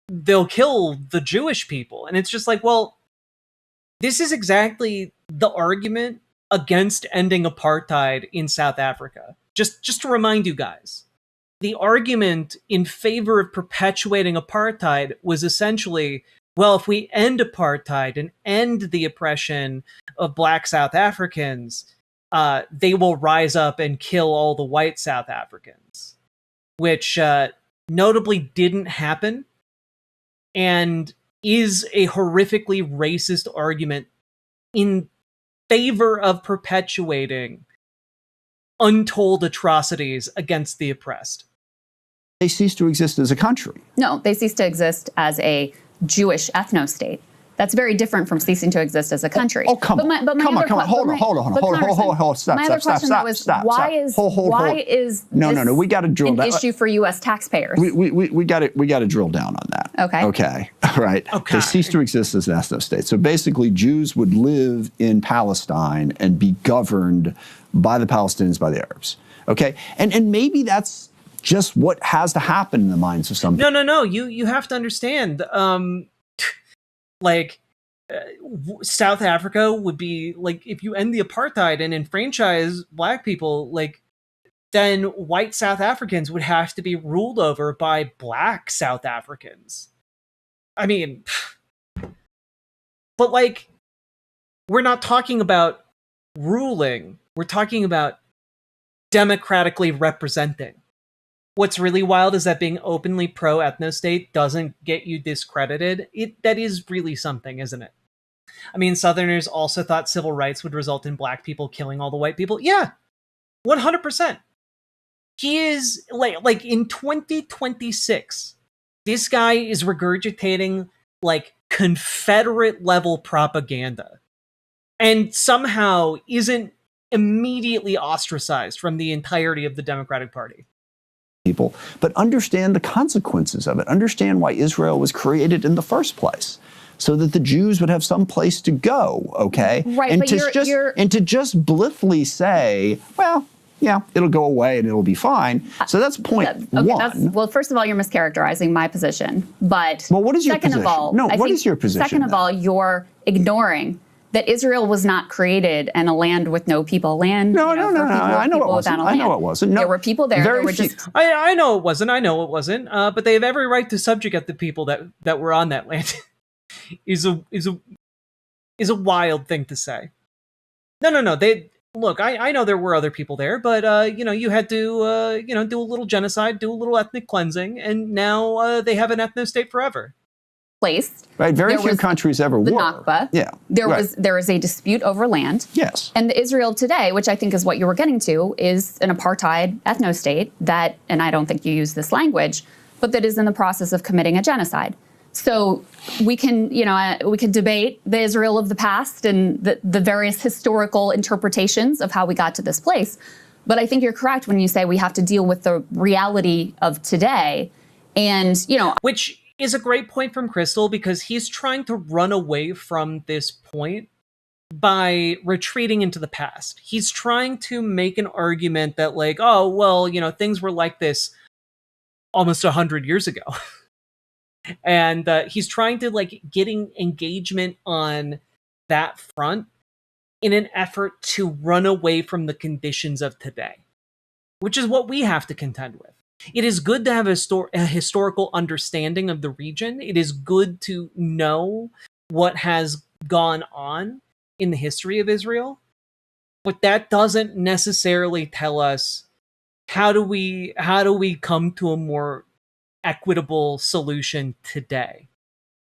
the Jewish people. And it's just like, well, this is exactly the argument against ending apartheid in South Africa. Just to remind you guys, the argument in favor of perpetuating apartheid was essentially, well, if we end apartheid and end the oppression of Black South Africans, they will rise up and kill all the white South Africans, which notably didn't happen and is a horrifically racist argument in favor of perpetuating untold atrocities against the oppressed. They cease to exist as a country. No, they cease to exist as a Jewish ethno-state. That's very different from ceasing to exist as a country. Oh, come on. Hold on. Stop. Why is No. We got to drill down. An issue for U.S. taxpayers? We got to drill down on that. Okay. All right. Okay. They cease to exist as an ethno-state. So basically, Jews would live in Palestine and be governed by the Palestinians, by the Arabs. Okay. And maybe that's just what has to happen in the minds of some people. No. You have to understand. South Africa would be like, if you end the apartheid and enfranchise Black people, then white South Africans would have to be ruled over by Black South Africans. I mean, but we're not talking about ruling. We're talking about democratically representing. What's really wild is that being openly pro-ethno-state doesn't get you discredited. That is really something, isn't it? I mean, Southerners also thought civil rights would result in Black people killing all the white people. Yeah, 100%. He is, in 2026, this guy is regurgitating, Confederate-level propaganda. And somehow isn't immediately ostracized from the entirety of the Democratic Party. People, but understand the consequences of it. Understand why Israel was created in the first place, so that the Jews would have some place to go. Okay, right? And but to just blithely say, well, yeah, it'll go away and it'll be fine. So that's point one. Well, first of all, you're mischaracterizing my position. But what is your position? What is your position? Second of all, you're ignoring that Israel was not created and a land with no people. No. I know it wasn't. No, there were people there. I know it wasn't. But they have every right to subjugate the people that were on that land. is a wild thing to say. No. Look, I know there were other people there, but you had to do a little genocide, do a little ethnic cleansing, and now they have an ethno-state forever. Placed. Right, very few countries ever were. The Nakba. Yeah. There is a dispute over land. Yes. And Israel today, which I think is what you were getting to, is an apartheid ethno-state that, and I don't think you use this language, but that is in the process of committing a genocide. So we can debate the Israel of the past and the various historical interpretations of how we got to this place. But I think you're correct when you say we have to deal with the reality of today. And, which is a great point from Krystal, because he's trying to run away from this point by retreating into the past. He's trying to make an argument that like, oh, well, things were like this almost 100 years ago. And he's trying to like getting engagement on that front in an effort to run away from the conditions of today, which is what we have to contend with. It is good to have a historical understanding of the region. It is good to know what has gone on in the history of Israel, but that doesn't necessarily tell us how do we come to a more equitable solution today.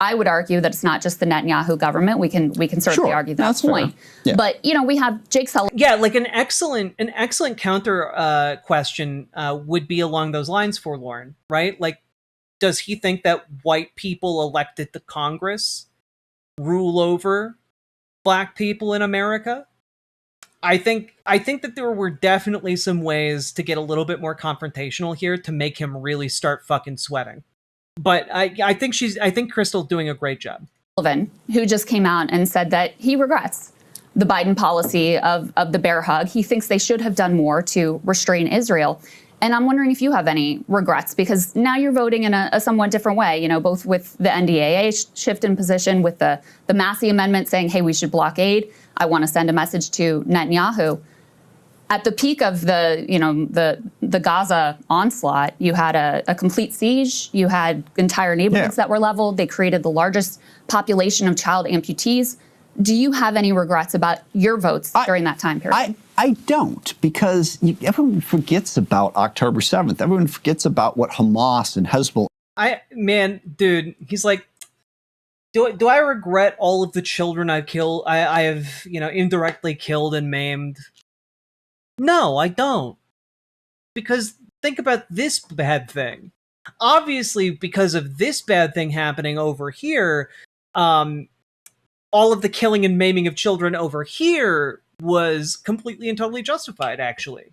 I would argue that it's not just the Netanyahu government. We can certainly argue that point. Yeah. But we have Jake Sullivan. Yeah, like an excellent counter question would be along those lines for Lauren, right? Like, does he think that white people elected to Congress rule over black people in America? I think that there were definitely some ways to get a little bit more confrontational here to make him really start fucking sweating. But I think Krystal's doing a great job. Sullivan, who just came out and said that he regrets the Biden policy of the bear hug. He thinks they should have done more to restrain Israel. And I'm wondering if you have any regrets, because now you're voting in a somewhat different way, both with the NDAA shift in position, with the Massey amendment saying, hey, we should blockade. I want to send a message to Netanyahu. At the peak of the Gaza onslaught, you had a complete siege. You had entire neighborhoods that were leveled. They created the largest population of child amputees. Do you have any regrets about your votes during that time period? I don't, because everyone forgets about October 7th. Everyone forgets about what Hamas and Hezbollah. Dude, he's like, do I regret all of the children I've killed? I have indirectly killed and maimed. No, I don't. Because think about this bad thing. Obviously, because of this bad thing happening over here, all of the killing and maiming of children over here was completely and totally justified, actually.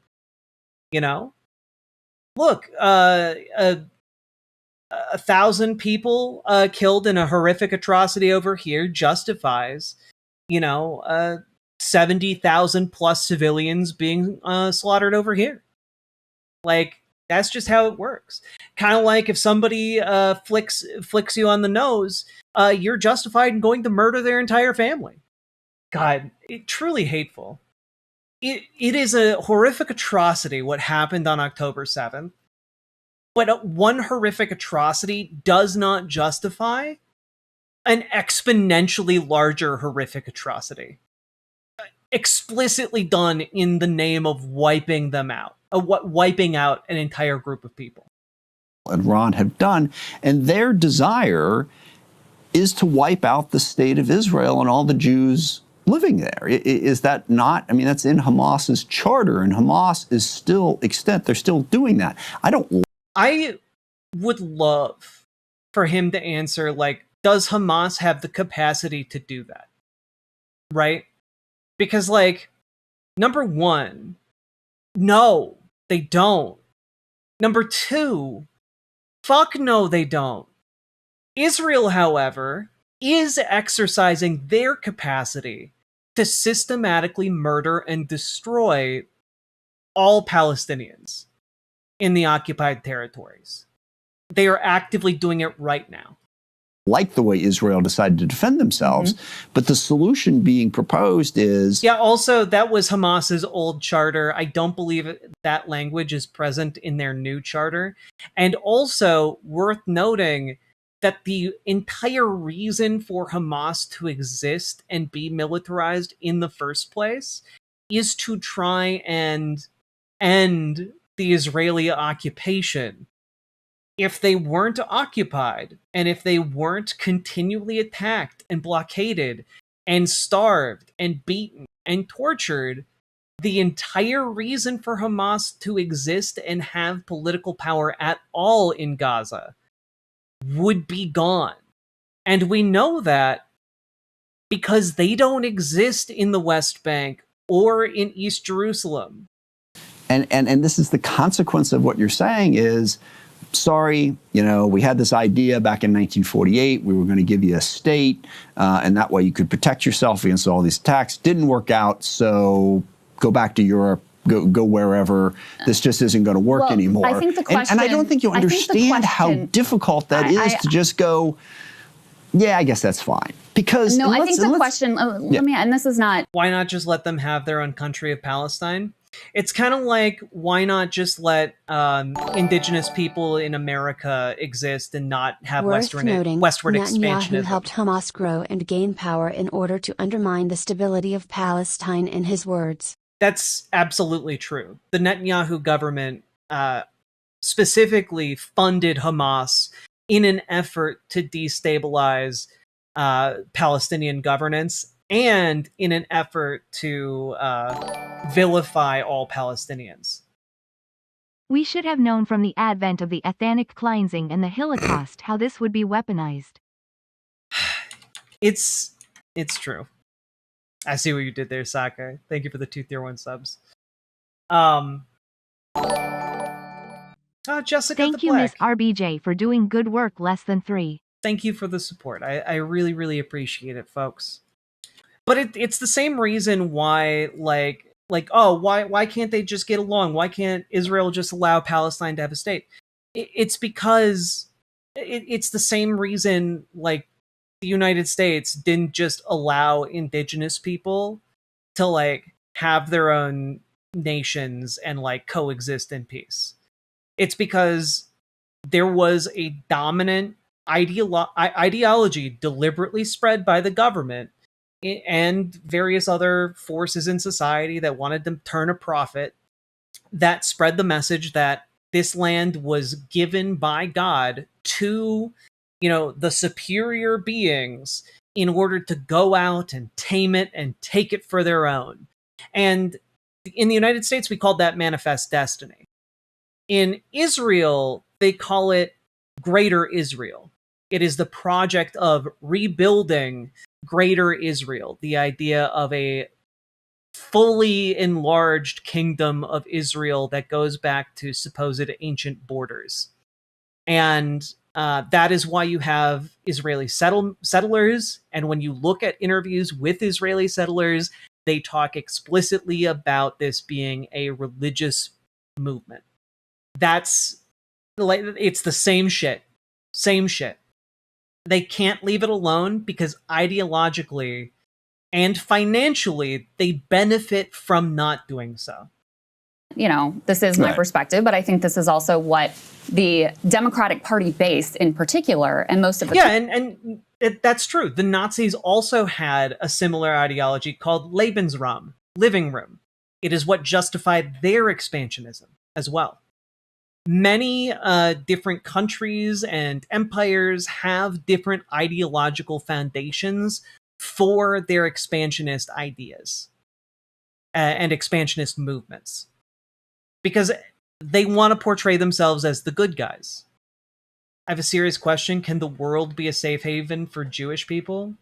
Look, 1,000 people killed in a horrific atrocity over here justifies, 70,000 plus civilians being slaughtered over here. Like, that's just how it works. Kind of like if somebody flicks you on the nose, you're justified in going to murder their entire family. God, truly hateful. It is a horrific atrocity what happened on October 7th. But one horrific atrocity does not justify an exponentially larger horrific atrocity. Explicitly done in the name of wiping them out. Wiping out an entire group of people. Iran have done, and their desire is to wipe out the state of Israel and all the Jews living there. Is that not? I mean, that's in Hamas's charter, and Hamas is still extant. They're still doing that. I would love for him to answer, like, does Hamas have the capacity to do that? Right? Because, like, number one, no, they don't. Number two, fuck no, they don't. Israel, however, is exercising their capacity to systematically murder and destroy all Palestinians in the occupied territories. They are actively doing it right now. Like the way Israel decided to defend themselves, but the solution being proposed is... Yeah, also, that was Hamas's old charter. I don't believe that language is present in their new charter. And also, worth noting that the entire reason for Hamas to exist and be militarized in the first place is to try and end the Israeli occupation. If they weren't occupied, and if they weren't continually attacked and blockaded and starved and beaten and tortured, the entire reason for Hamas to exist and have political power at all in Gaza would be gone. And we know that because they don't exist in the West Bank or in East Jerusalem. And this is the consequence of what you're saying is sorry, we had this idea back in 1948. We were going to give you a state, and that way you could protect yourself against all these attacks. Didn't work out, so go back to Europe, go wherever. This just isn't going to work anymore. I think the question, and I don't think you understand how difficult that is to just go, yeah, I guess that's fine. Because no, I think the question, let me, and this is not. Why not just let them have their own country of Palestine? It's kind of like, why not just let indigenous people in America exist and not have westward expansionism? Netanyahu helped Hamas grow and gain power in order to undermine the stability of Palestine, in his words. That's absolutely true. The Netanyahu government specifically funded Hamas in an effort to destabilize Palestinian governance and in an effort to vilify all Palestinians. We should have known from the advent of the ethnic cleansing and the Holocaust how this would be weaponized. It's true. I see what you did there, Saka. Thank you for the 2 tier 1 subs. Jessica Thank you, Miss RBJ, for doing good work less than 3. Thank you for the support. I really, really appreciate it, folks. But it's the same reason why, why can't they just get along? Why can't Israel just allow Palestine to have a state? It's because it's the same reason, the United States didn't just allow indigenous people to, have their own nations and, coexist in peace. It's because there was a dominant ideology deliberately spread by the government and various other forces in society that wanted to turn a profit, that spread the message that this land was given by God to, the superior beings in order to go out and tame it and take it for their own. And in the United States, we called that manifest destiny. In Israel, they call it Greater Israel. It is the project of rebuilding Greater Israel, the idea of a fully enlarged kingdom of Israel that goes back to supposed ancient borders. And that is why you have Israeli settlers. And when you look at interviews with Israeli settlers, they talk explicitly about this being a religious movement. It's the same shit. Same shit. They can't leave it alone because ideologically and financially, they benefit from not doing so. This is my perspective, but I think this is also what the Democratic Party base in particular, and most of the... Yeah, and that's true. The Nazis also had a similar ideology called Lebensraum, living room. It is what justified their expansionism as well. Many different countries and empires have different ideological foundations for their expansionist ideas and expansionist movements, because they want to portray themselves as the good guys. I have a serious question. Can the world be a safe haven for Jewish people?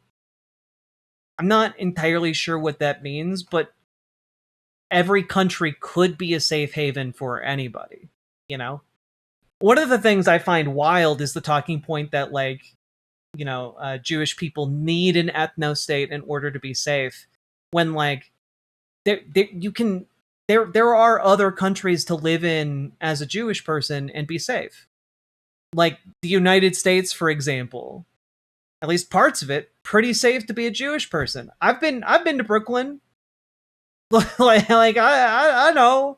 I'm not entirely sure what that means, but every country could be a safe haven for anybody. One of the things I find wild is the talking point that Jewish people need an ethno-state in order to be safe, when there are other countries to live in as a Jewish person and be safe. Like the United States, for example, at least parts of it, pretty safe to be a Jewish person. I've been to Brooklyn. I know.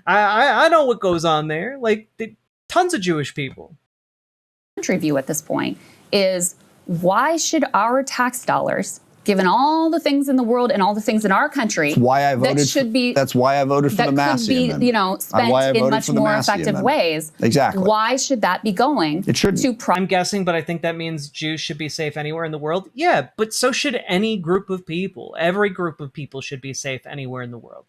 I know what goes on there. Tons of Jewish people. Country view at this point is, why should our tax dollars, given all the things in the world and all the things in our country, that's why I voted for the Massey Amendment. Could be, spent in much more effective ways. Exactly. Why should that be going? It shouldn't. I'm guessing, but I think that means Jews should be safe anywhere in the world. Yeah, but so should any group of people. Every group of people should be safe anywhere in the world.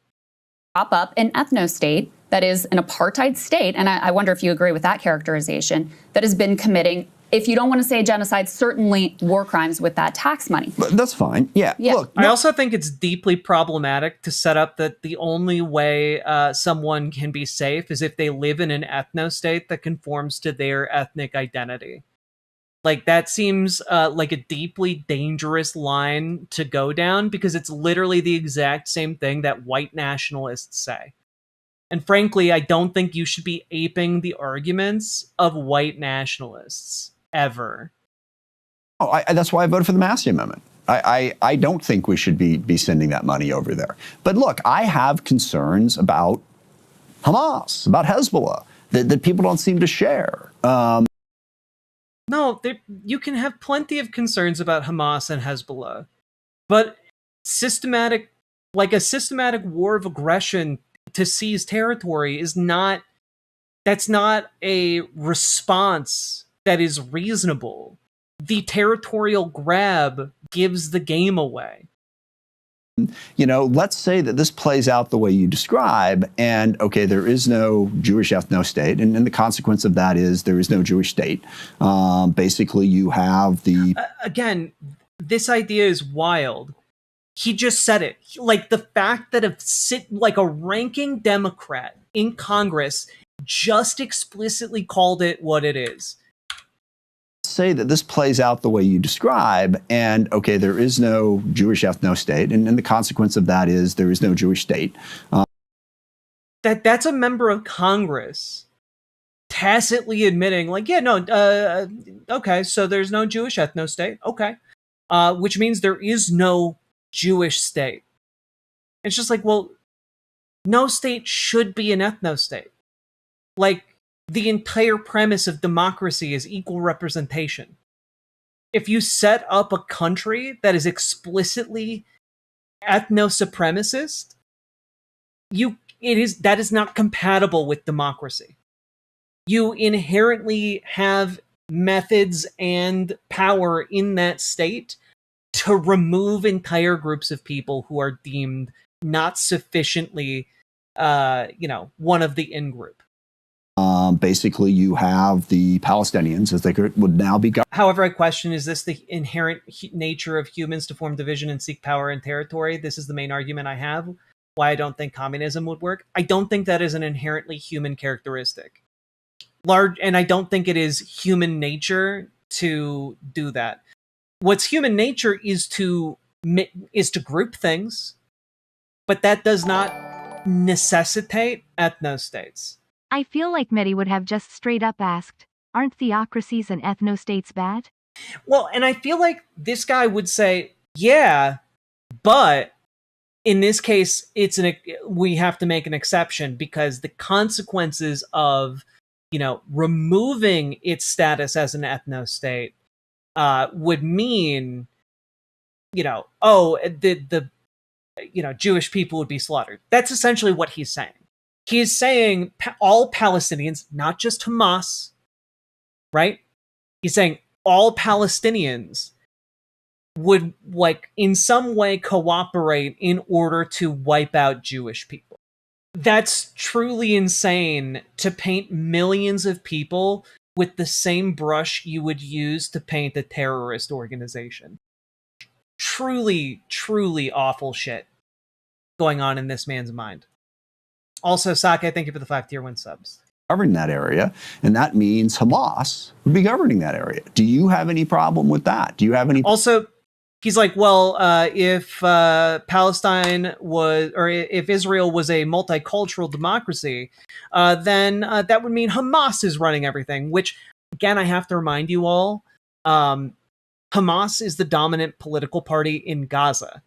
Prop up an ethno-state that is an apartheid state, and I wonder if you agree with that characterization, that has been committing If you don't want to say genocide, certainly war crimes with that tax money. But that's fine. Yeah. Look, I also think it's deeply problematic to set up that the only way someone can be safe is if they live in an ethno-state that conforms to their ethnic identity. Like, that seems like a deeply dangerous line to go down, because it's literally the exact same thing that white nationalists say. And frankly, I don't think you should be aping the arguments of white nationalists ever. Oh, that's why I voted for the Massey Amendment. I don't think we should be sending that money over there. But look, I have concerns about Hamas, about Hezbollah, that people don't seem to share. No, you can have plenty of concerns about Hamas and Hezbollah, but a systematic war of aggression to seize territory that's not a response that is reasonable. The territorial grab gives the game away. Let's say that this plays out the way you describe, and okay, there is no Jewish ethno-state, and the consequence of that is there is no Jewish state. Basically, you have the... Again, this idea is wild. He just said it. Like, the fact that a ranking Democrat in Congress just explicitly called it what it is. Say that this plays out the way you describe, and okay, there is no Jewish ethno-state, and the consequence of that is there is no Jewish state. That's a member of Congress tacitly admitting, like, yeah, no, okay, so there's no Jewish ethno-state, okay, which means there is no Jewish state. It's just like, well, no state should be an ethno-state. Like, the entire premise of democracy is equal representation. If you set up a country that is explicitly ethno-supremacist, that is not compatible with democracy. You inherently have methods and power in that state to remove entire groups of people who are deemed not sufficiently, one of the in-group. Basically, you have the Palestinians, as they would now be governed. However, I question, is this the inherent nature of humans to form division and seek power and territory? This is the main argument I have, why I don't think communism would work. I don't think that is an inherently human characteristic. And I don't think it is human nature to do that. What's human nature is to group things, but that does not necessitate ethno-states. I feel like Mehdi would have just straight up asked, aren't theocracies and ethno-states bad? Well, and I feel like this guy would say, yeah, but in this case, we have to make an exception, because the consequences of, removing its status as an ethno-state would mean, Jewish people would be slaughtered. That's essentially what he's saying. He's saying all Palestinians, not just Hamas, right? He's saying all Palestinians would, in some way cooperate in order to wipe out Jewish people. That's truly insane, to paint millions of people with the same brush you would use to paint a terrorist organization. Truly, truly awful shit going on in this man's mind. Also, Sake, thank you for the 5 tier 1 subs. Governing that area, and that means Hamas would be governing that area. Do you have any problem with that? Do you have any? Also, he's like, well, if Palestine was, or if Israel was a multicultural democracy, then that would mean Hamas is running everything, which, again, I have to remind you all, Hamas is the dominant political party in Gaza.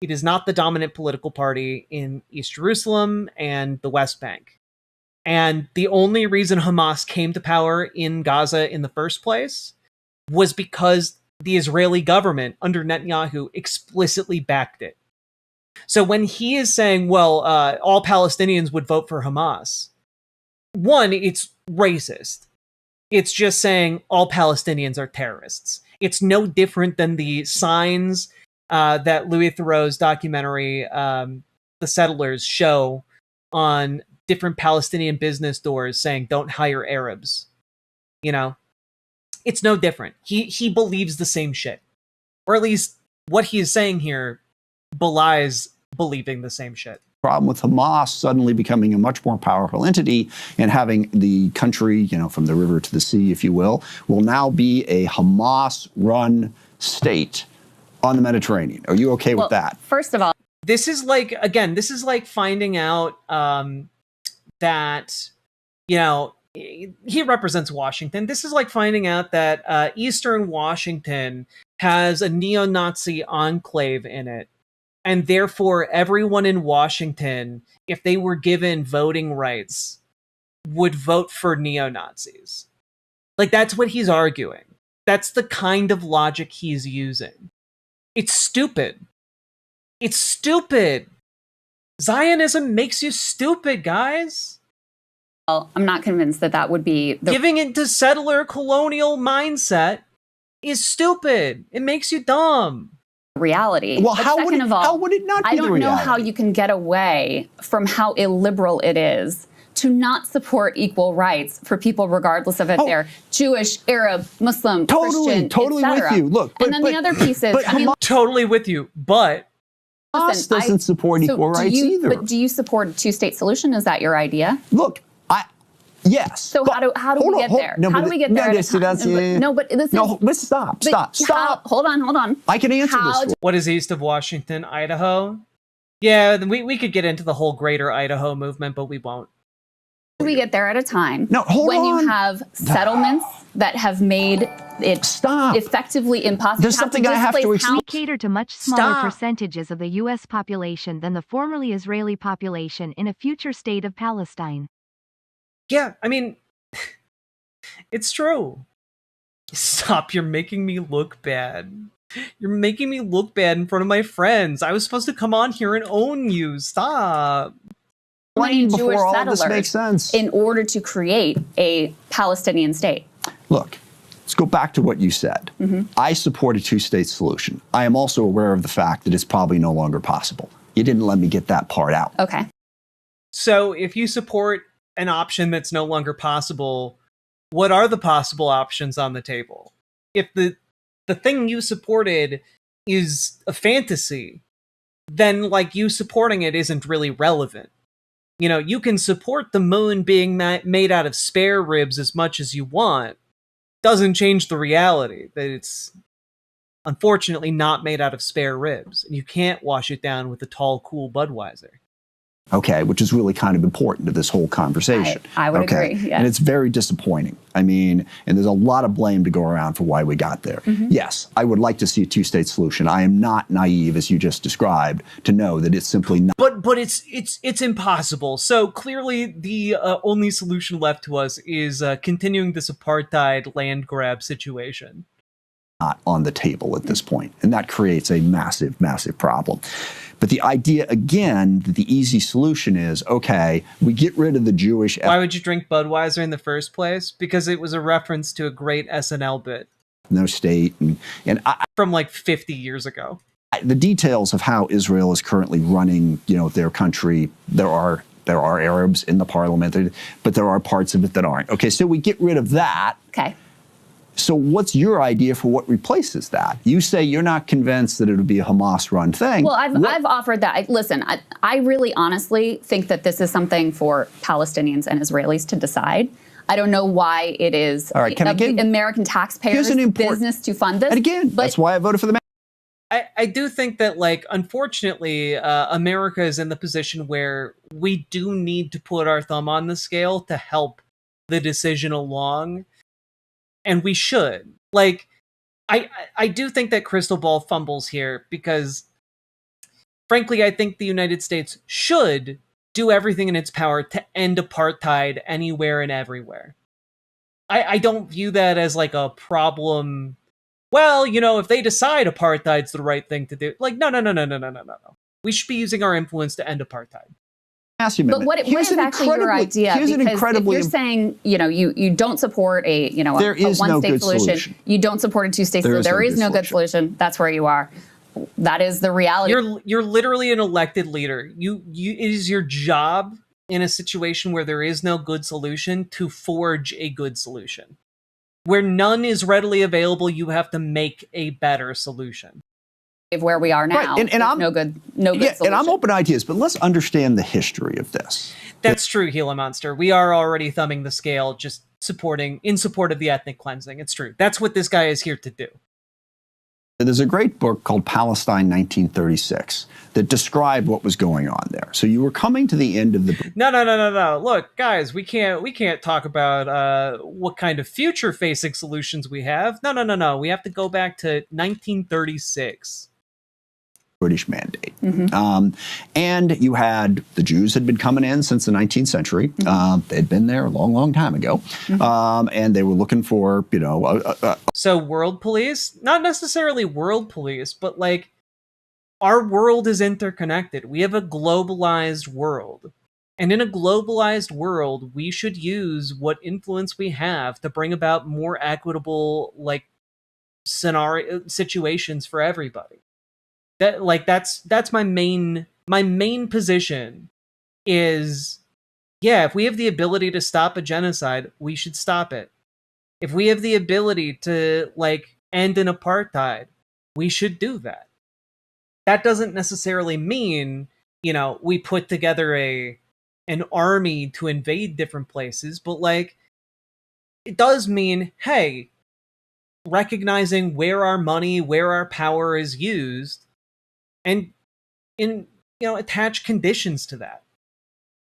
It is not the dominant political party in East Jerusalem and the West Bank. And the only reason Hamas came to power in Gaza in the first place was because the Israeli government under Netanyahu explicitly backed it. So when he is saying, well, all Palestinians would vote for Hamas, one, it's racist. It's just saying all Palestinians are terrorists. It's no different than the signs that Louis Theroux's documentary, The Settlers, show on different Palestinian business doors saying, don't hire Arabs. it's no different. He believes the same shit. Or at least what he is saying here belies believing the same shit. Problem with Hamas suddenly becoming a much more powerful entity and having the country, you know, from the river to the sea, if you will now be a Hamas-run state on the Mediterranean. Are you okay with that? First of all, this is like finding out that, you know, he represents Washington. This is like finding out that Eastern Washington has a neo-Nazi enclave in it. And therefore, everyone in Washington, if they were given voting rights, would vote for neo-Nazis. Like, that's what he's arguing. That's the kind of logic he's using. It's stupid. It's stupid. Zionism makes you stupid, guys. Well, I'm not convinced that that would be Giving into settler colonial mindset is stupid. It makes you dumb. reality. Well, But how would it not be I the don't know how reality? you can get away from how illiberal it is to not support equal rights for people regardless of if they're Jewish, Arab, Muslim, Christian, Totally with etc. you. Look, and then the other piece is, I mean, Totally with you, but Hamas doesn't support equal rights either. But do you support a two-state solution? Is that your idea? Look, yes. So how do we get there? How do we get there? At a time? No, but this no, is, let's stop. Hold on. I can answer this. what is east of Washington? Idaho? Yeah, we could get into the whole greater Idaho movement, but we won't. How do we get there at a time when you have settlements that have made it effectively impossible? There's something I have to We cater to much smaller percentages of the U.S. population than the formerly Israeli population in a future state of Palestine. Yeah, I mean, it's true. Stop, you're making me look bad. You're making me look bad in front of my friends. I was supposed to come on here and own you. Stop. Jewish all settlers this makes sense. in order to create a Palestinian state. Look, let's go back to what you said. I support a two-state solution. I am also aware of the fact that it's probably no longer possible. You didn't let me get that part out. Okay. So if you support an option that's no longer possible, what are the possible options on the table? If the thing you supported is a fantasy, then like you supporting it isn't really relevant. You know, you can support the moon being made out of spare ribs as much as you want. Doesn't change the reality that it's unfortunately not made out of spare ribs. And you can't wash it down with a tall, cool Budweiser. Okay, which is really kind of important to this whole conversation. I would agree, yes. And it's very disappointing. I mean, and there's a lot of blame to go around for why we got there. Yes, I would like to see a two-state solution. I am not naive, as you just described, to know that it's simply not. But it's impossible. So clearly the only solution left to us is continuing this apartheid land grab situation. Not on the table at this point, and that creates a massive, massive problem. But the idea, again, that the easy solution is, okay, we get rid of the Jewish... Why would you drink Budweiser in the first place? Because it was a reference to a great SNL bit. No state. And from like 50 years ago. The details of how Israel is currently running, you know, their country, there are Arabs in the parliament, but there are parts of it that aren't. Okay, so we get rid of that. Okay. So what's your idea for what replaces that? You say you're not convinced that it would be a Hamas-run thing. Well, I've offered that. Listen, I really honestly think that this is something for Palestinians and Israelis to decide. I don't know why it is American taxpayers' business to fund this. And again, that's why I voted for the... I do think that, like, unfortunately, America is in the position where we do need to put our thumb on the scale to help the decision along. And we should. Like, I do think that Krystal Ball fumbles here because, frankly, I think the United States should do everything in its power to end apartheid anywhere and everywhere. I don't view that as, like, a problem. Well, you know, if they decide apartheid's the right thing to do. Like, no. We should be using our influence to end apartheid. But what is actually your idea? Because if you're saying, you know, you don't support a one-state solution, you don't support a two-state solution. There is no good solution. That's where you are. That is the reality. You're literally an elected leader. It is your job in a situation where there is no good solution to forge a good solution. where none is readily available, you have to make a better solution. Of where we are now, right. And I'm no good and I'm open to ideas, but let's understand the history of this. That's true, Gila Monster. We are already thumbing the scale, just in support of the ethnic cleansing. It's true. That's what this guy is here to do. There's a great book called Palestine 1936 that described what was going on there. So you were coming to the end of the... No. Look, guys, we can't talk about what kind of future-facing solutions we have. No. We have to go back to 1936. British mandate. And you had, the Jews had been coming in since the 19th century. They'd been there a long, long time ago. And they were looking for, So world police? Not necessarily world police, but like, our world is interconnected. We have a globalized world. And in a globalized world, we should use what influence we have to bring about more equitable, like, situations for everybody. That's my main position is, yeah, if we have the ability to stop a genocide, we should stop it. If we have the ability to, like, end an apartheid, we should do that. That doesn't necessarily mean, we put together an army to invade different places, but, like, it does mean, hey, recognizing where our money, where our power is used, and attach conditions to that.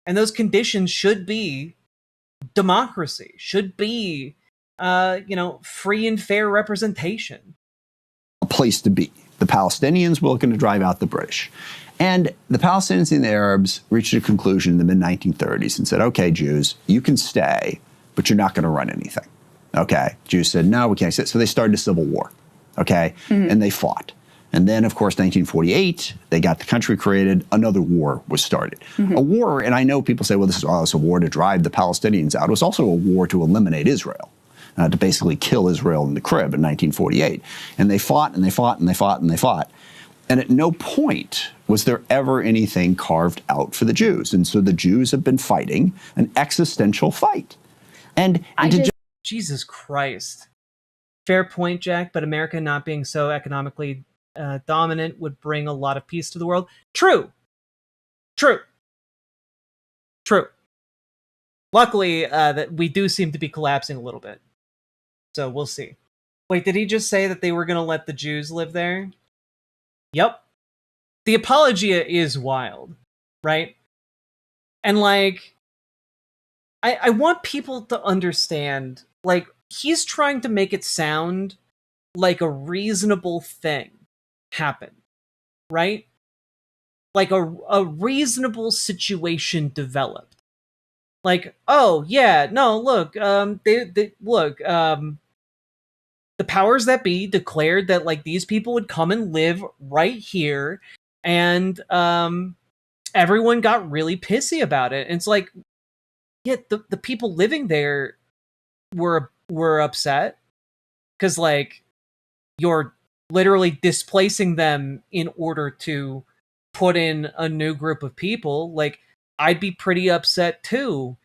And those conditions should be democracy, should be free and fair representation. A place to be. The Palestinians were looking to drive out the British. And the Palestinians and the Arabs reached a conclusion in the mid-1930s and said, okay, Jews, you can stay, but you're not going to run anything. Okay? Jews said, no, we can't stay. So they started a civil war. Okay? And they fought. And then, of course, 1948, they got the country created. Another war was started. A war, and I know people say, well, this is a war to drive the Palestinians out. It was also a war to eliminate Israel, to basically kill Israel in the crib in 1948. And they fought, and they fought, and they fought, and they fought. And at no point was there ever anything carved out for the Jews. And so the Jews have been fighting an existential fight. And Jesus Christ. Fair point, Jack, but America not being so economically dominant would bring a lot of peace to the world. True. Luckily, that we do seem to be collapsing a little bit. So we'll see. Wait, did he just say that they were going to let the Jews live there? Yep. The apologia is wild, right? And, like, I want people to understand, like, he's trying to make it sound like a reasonable thing happened, right? Like a reasonable situation developed. Like, oh yeah, no, look, the powers that be declared that, like, these people would come and live right here, and everyone got really pissy about it. And it's like, yeah, the people living there were upset because, like, you're literally displacing them in order to put in a new group of people. Like, I'd be pretty upset too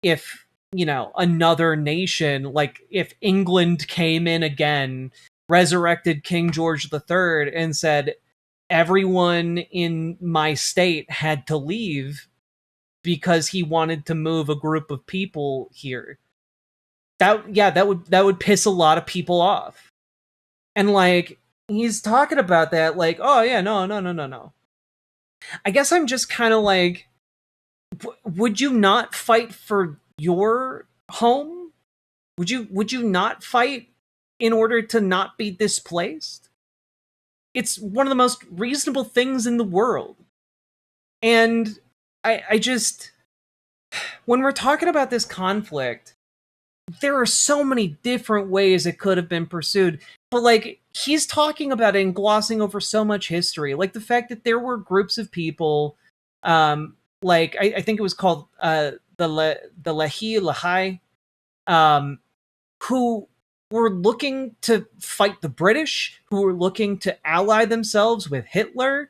if, another nation, like if England came in again, resurrected King George III and said, everyone in my state had to leave because he wanted to move a group of people here. That would piss a lot of people off. And, like, he's talking about that like, oh yeah, no. I guess I'm just kind of like, would you not fight for your home? Would you not fight in order to not be displaced? It's one of the most reasonable things in the world. And I just, when we're talking about this conflict, there are so many different ways it could have been pursued. But, like, he's talking about it and glossing over so much history. Like, the fact that there were groups of people, like, I think it was called the Lahai, who were looking to fight the British, who were looking to ally themselves with Hitler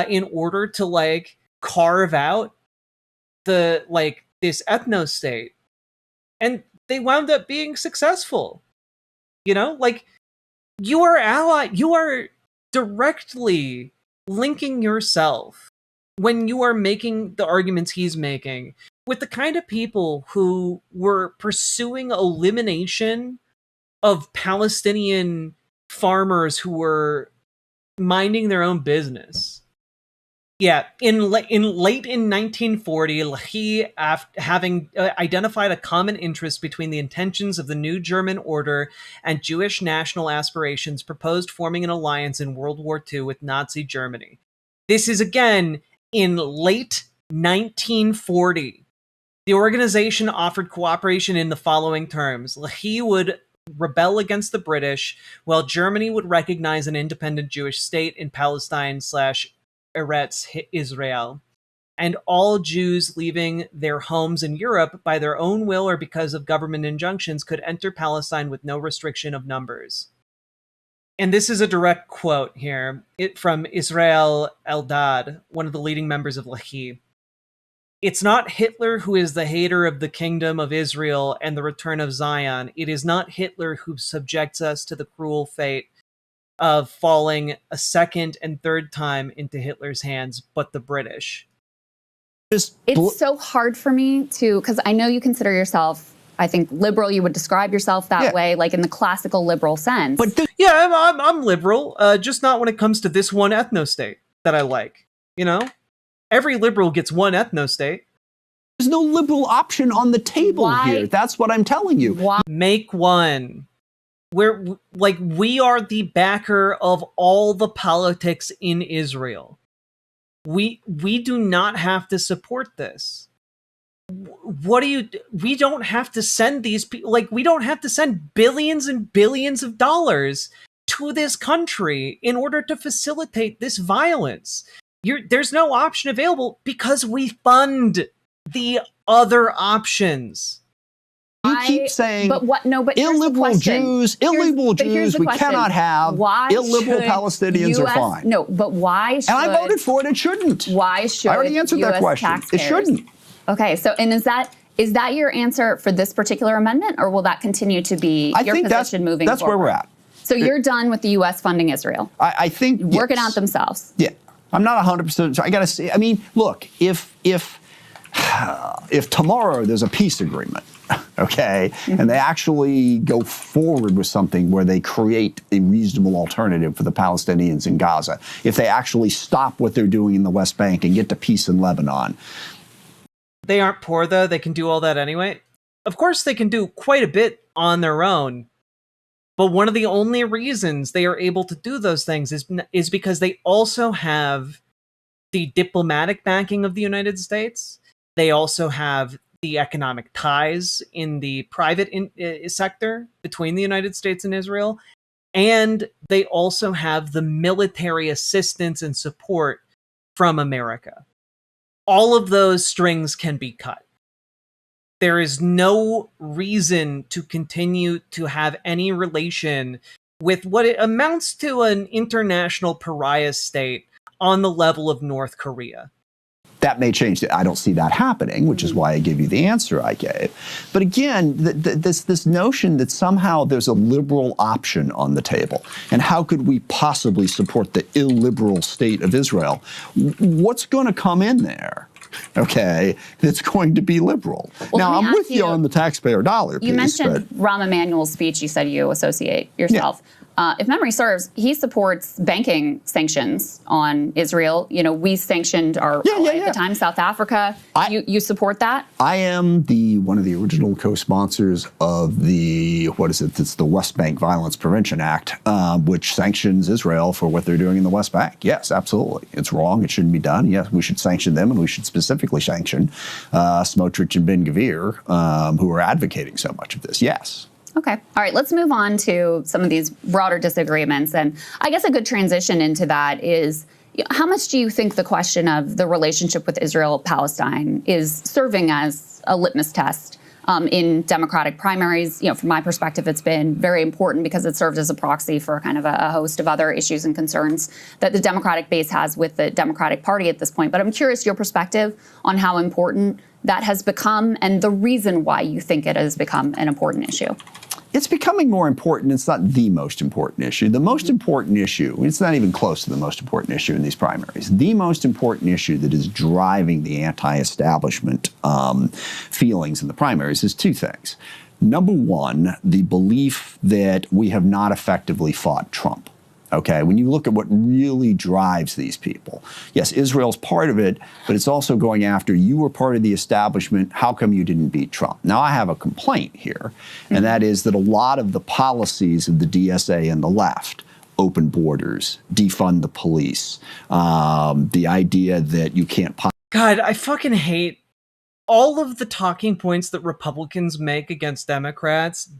in order to, like, carve out this ethno-state. And they wound up being successful. Like, you are directly linking yourself when you are making the arguments he's making with the kind of people who were pursuing elimination of Palestinian farmers who were minding their own business. Yeah, in late in 1940, Lehi, having identified a common interest between the intentions of the new German order and Jewish national aspirations, proposed forming an alliance in World War II with Nazi Germany. This is again in late 1940. The organization offered cooperation in the following terms. Lehi would rebel against the British, while Germany would recognize an independent Jewish state in Palestine / Eretz Israel, and all Jews leaving their homes in Europe by their own will or because of government injunctions could enter Palestine with no restriction of numbers. And this is a direct quote here from Israel Eldad, one of the leading members of Lehi. It's not Hitler who is the hater of the kingdom of Israel and the return of Zion. It is not Hitler who subjects us to the cruel fate of falling a second and third time into Hitler's hands, but the British. It's so hard for me to, because I know you consider yourself, I think, liberal. You would describe yourself that way, like in the classical liberal sense. But I'm liberal, just not when it comes to this one ethno-state that I like. Every liberal gets one ethno-state. There's no liberal option on the table here. That's what I'm telling you. Why? Make one. We are the backer of all the politics in Israel. We do not have to support this. We don't have to send these people, we don't have to send billions and billions of dollars to this country in order to facilitate this violence. There's no option available because we fund the other options. You keep saying illiberal Jews, we cannot have. Illiberal Palestinians are fine. No, but why should... And I voted for it, it shouldn't. Why should I already answered that question. Taxpayers? It shouldn't. Okay, so, and is that your answer for this particular amendment, or will that continue to be your position moving forward? That's where we're at. So you're done with the U.S. funding Israel? I think... Work it out themselves? Yeah. I'm not 100%. I got to say, I mean, look, if tomorrow there's a peace agreement, okay, and they actually go forward with something where they create a reasonable alternative for the Palestinians in Gaza, if they actually stop what they're doing in the West Bank and get to peace in Lebanon. They aren't poor, though. They can do all that anyway. Of course, they can do quite a bit on their own. But one of the only reasons they are able to do those things is because they also have the diplomatic backing of the United States. They also have the economic ties in the private sector between the United States and Israel. And they also have the military assistance and support from America. All of those strings can be cut. There is no reason to continue to have any relation with what it amounts to an international pariah state on the level of North Korea. That may change. I don't see that happening, which is why I gave you the answer I gave. But again, this notion that somehow there's a liberal option on the table, and how could we possibly support the illiberal state of Israel? What's going to come in there? Okay, that's going to be liberal. Well, now, I'm with you on the taxpayer dollar piece. You mentioned Rahm Emanuel's speech. You said you associate yourself. Yeah. If memory serves, he supports banking sanctions on Israel. We sanctioned our ally at the time, South Africa. You support that? I am one of the original co-sponsors of it's the West Bank Violence Prevention Act, which sanctions Israel for what they're doing in the West Bank. Yes, absolutely. It's wrong. It shouldn't be done. Yes, we should sanction them, and we should specifically sanction Smotrich and Ben-Gvir, who are advocating so much of this. Yes. Okay. All right. Let's move on to some of these broader disagreements. And I guess a good transition into that is, how much do you think the question of the relationship with Israel-Palestine is serving as a litmus test in Democratic primaries? From my perspective, it's been very important because it served as a proxy for kind of a host of other issues and concerns that the Democratic base has with the Democratic Party at this point. But I'm curious your perspective on how important that has become and the reason why you think it has become an important issue. It's becoming more important. It's not the most important issue. The most important issue, it's not even close to the most important issue in these primaries. The most important issue that is driving the anti-establishment feelings in the primaries is two things. Number one, the belief that we have not effectively fought Trump. Okay, when you look at what really drives these people, yes, Israel's part of it, but it's also going after, you were part of the establishment, how come you didn't beat Trump? Now, I have a complaint here, and that is that a lot of the policies of the DSA and the left, open borders, defund the police, the idea that you can't... God, I fucking hate all of the talking points that Republicans make against Democrats,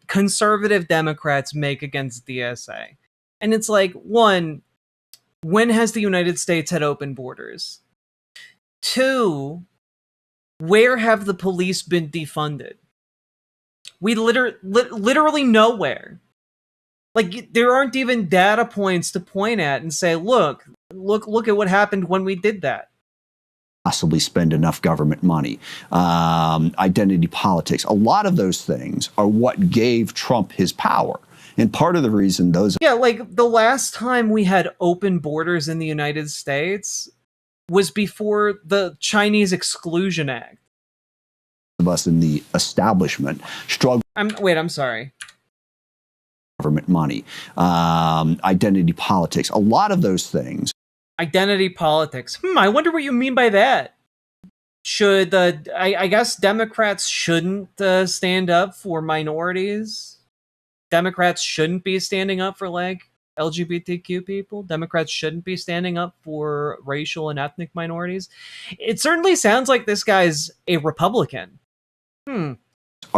conservative Democrats make against DSA. And it's like, one, when has the United States had open borders? Two, where have the police been defunded? We literally nowhere. Like, there aren't even data points to point at and say, look at what happened when we did that. Possibly spend enough government money, identity politics. A lot of those things are what gave Trump his power. And part of the reason those... Yeah, like the last time we had open borders in the United States was before the Chinese Exclusion Act. Of us in the establishment struggle... I'm sorry. Government money, identity politics, a lot of those things. Identity politics. I wonder what you mean by that. Should I guess Democrats shouldn't stand up for minorities? Democrats shouldn't be standing up for, like, LGBTQ people. Democrats shouldn't be standing up for racial and ethnic minorities. It certainly sounds like this guy's a Republican. Are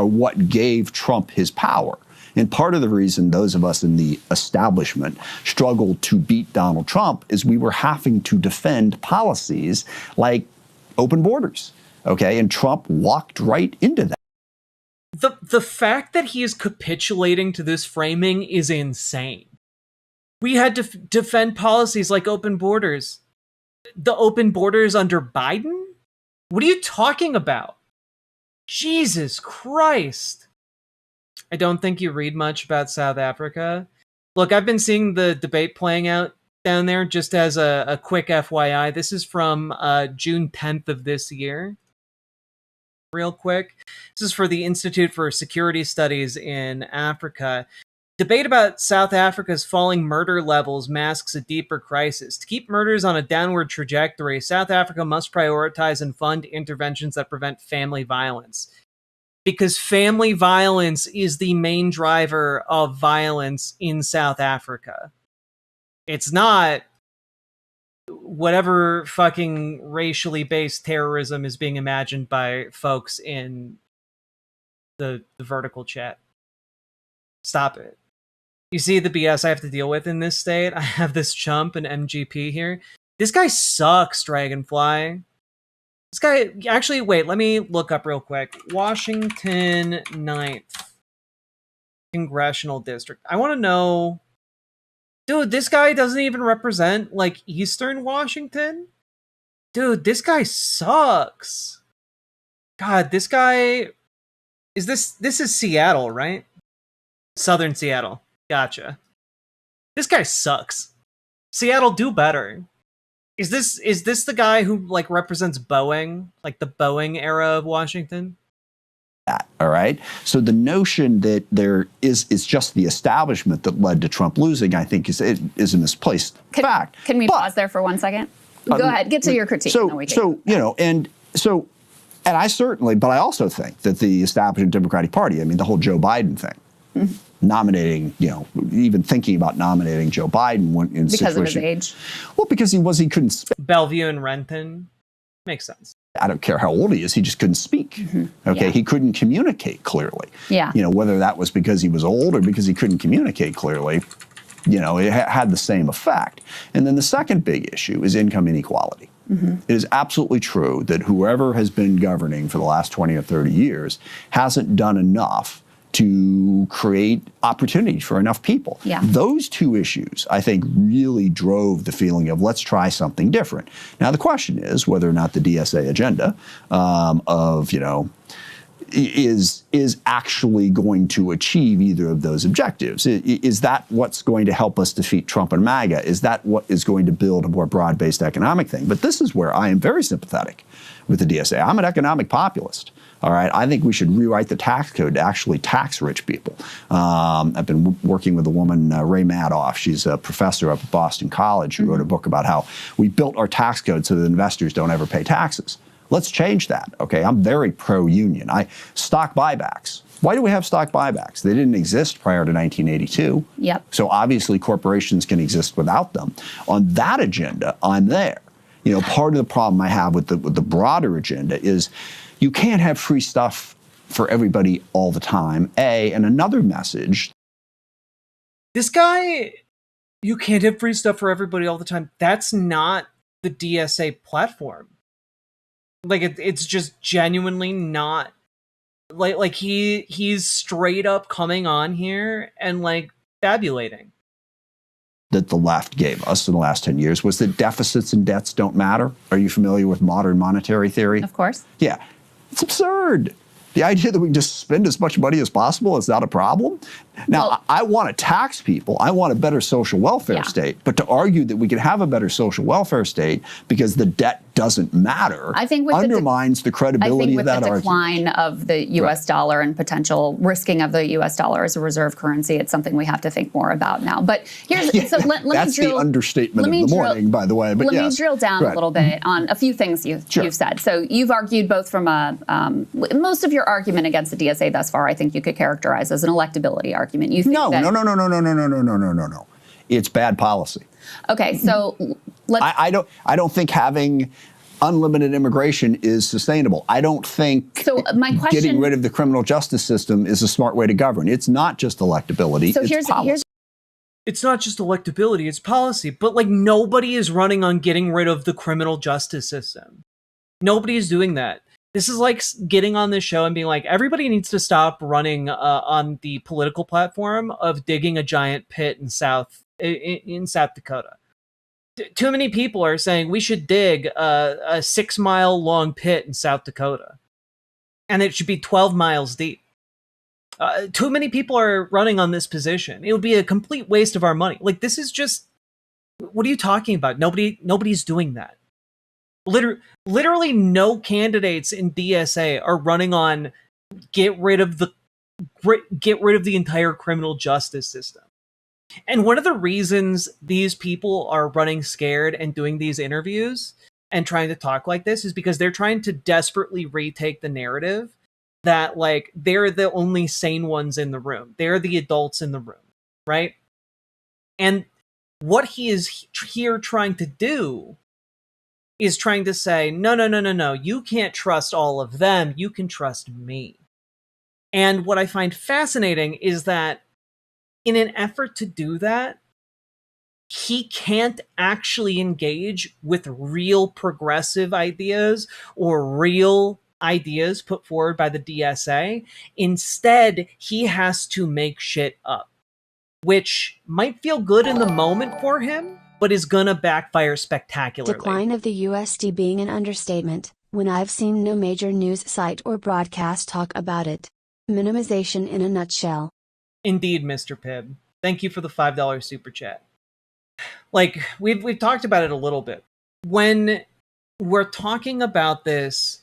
what gave Trump his power. And part of the reason those of us in the establishment struggled to beat Donald Trump is we were having to defend policies like open borders. Okay, and Trump walked right into that. The fact that he is capitulating to this framing is insane. We had to defend policies like open borders. The open borders under Biden? What are you talking about? Jesus Christ. I don't think you read much about South Africa. Look, I've been seeing the debate playing out down there. Just as a quick FYI, this is from June 10th of this year. Real quick. This is for the Institute for Security Studies in Africa. Debate about South Africa's falling murder levels masks a deeper crisis. To keep murders on a downward trajectory, South Africa must prioritize and fund interventions that prevent family violence. Because family violence is the main driver of violence in South Africa. It's not whatever fucking racially based terrorism is being imagined by folks in the vertical chat. Stop it. You see the BS I have to deal with in this state? I have this chump, an MGP here. This guy sucks, Dragonfly. This guy, actually, wait, let me look up real quick. Washington 9th Congressional District. I want to know... Dude, this guy doesn't even represent, like, Eastern Washington? Dude, this guy sucks. God, this guy... This is Seattle, right? Southern Seattle. Gotcha. This guy sucks. Seattle, do better. Is this the guy who, like, represents Boeing? Like, the Boeing era of Washington? All right. So the notion that it's just the establishment that led to Trump losing, I think is a misplaced fact. Can we pause there for 1 second? Go ahead, get to your critique. And I certainly, but I also think that the establishment Democratic Party, I mean, the whole Joe Biden thing, nominating, even thinking about nominating Joe Biden in because of his age. Well, because he couldn't. Bellevue and Renton makes sense. I don't care how old he is, he just couldn't speak. Okay, yeah. He couldn't communicate clearly. Yeah. Whether that was because he was old or because he couldn't communicate clearly, it had the same effect. And then the second big issue is income inequality. It is absolutely true that whoever has been governing for the last 20 or 30 years hasn't done enough to create opportunity for enough people. Yeah. Those two issues, I think, really drove the feeling of let's try something different. Now, the question is whether or not the DSA agenda of, is actually going to achieve either of those objectives. Is that what's going to help us defeat Trump and MAGA? Is that what is going to build a more broad-based economic thing? But this is where I am very sympathetic with the DSA. I'm an economic populist. All right, I think we should rewrite the tax code to actually tax rich people. I've been working with a woman, Ray Madoff. She's a professor up at Boston College who wrote a book about how we built our tax code so that investors don't ever pay taxes. Let's change that, okay? I'm very pro-union. Stock buybacks. Why do we have stock buybacks? They didn't exist prior to 1982. Yep. So obviously corporations can exist without them. On that agenda, I'm there. You know, part of the problem I have with the broader agenda is you can't have free stuff for everybody all the time, A, and another message. This guy, you can't have free stuff for everybody all the time. That's not the DSA platform. Like, it's just genuinely not. Like he's straight up coming on here and, like, fabulating. That the left gave us in the last 10 years was that deficits and debts don't matter. Are you familiar with modern monetary theory? Of course. Yeah. It's absurd. The idea that we can just spend as much money as possible is not a problem. Now, well, I want to tax people. I want a better social welfare state. But to argue that we can have a better social welfare state because the debt doesn't matter undermines the credibility of that argument. I think with the decline of the U.S. dollar and potential risking of the U.S. dollar as a reserve currency, it's something we have to think more about now. But here's so let that's me drill, the understatement of the morning, by the way. But let me drill down a little bit on a few things you've said. So you've argued both from most of your argument against the DSA thus far, I think you could characterize as an electability argument. You think no. It's bad policy. Okay, so I don't think having unlimited immigration is sustainable. I don't think getting rid of the criminal justice system is a smart way to govern. It's not just electability. So it's policy. It's not just electability, it's policy. But, like, nobody is running on getting rid of the criminal justice system. Nobody is doing that. This is like getting on this show and being like, everybody needs to stop running on the political platform of digging a giant pit in South Dakota. Too many people are saying we should dig a 6-mile long pit in South Dakota, and it should be 12 miles deep. Too many people are running on this position. It would be a complete waste of our money. Like, this is just, what are you talking about? Nobody's doing that. Literally no candidates in DSA are running on get rid of the entire criminal justice system. And one of the reasons these people are running scared and doing these interviews and trying to talk like this is because they're trying to desperately retake the narrative that, like, they're the only sane ones in the room. They're the adults in the room, right? And what he is here trying to do is trying to say, no, you can't trust all of them, you can trust me. And what I find fascinating is that in an effort to do that, he can't actually engage with real progressive ideas or real ideas put forward by the DSA. Instead, he has to make shit up, which might feel good in the moment for him, but is gonna backfire spectacularly. Decline of the USD being an understatement, when I've seen no major news site or broadcast talk about it. Minimization in a nutshell. Indeed, Mr. Pibb. Thank you for the $5 super chat. Like, we've talked about it a little bit. When we're talking about this,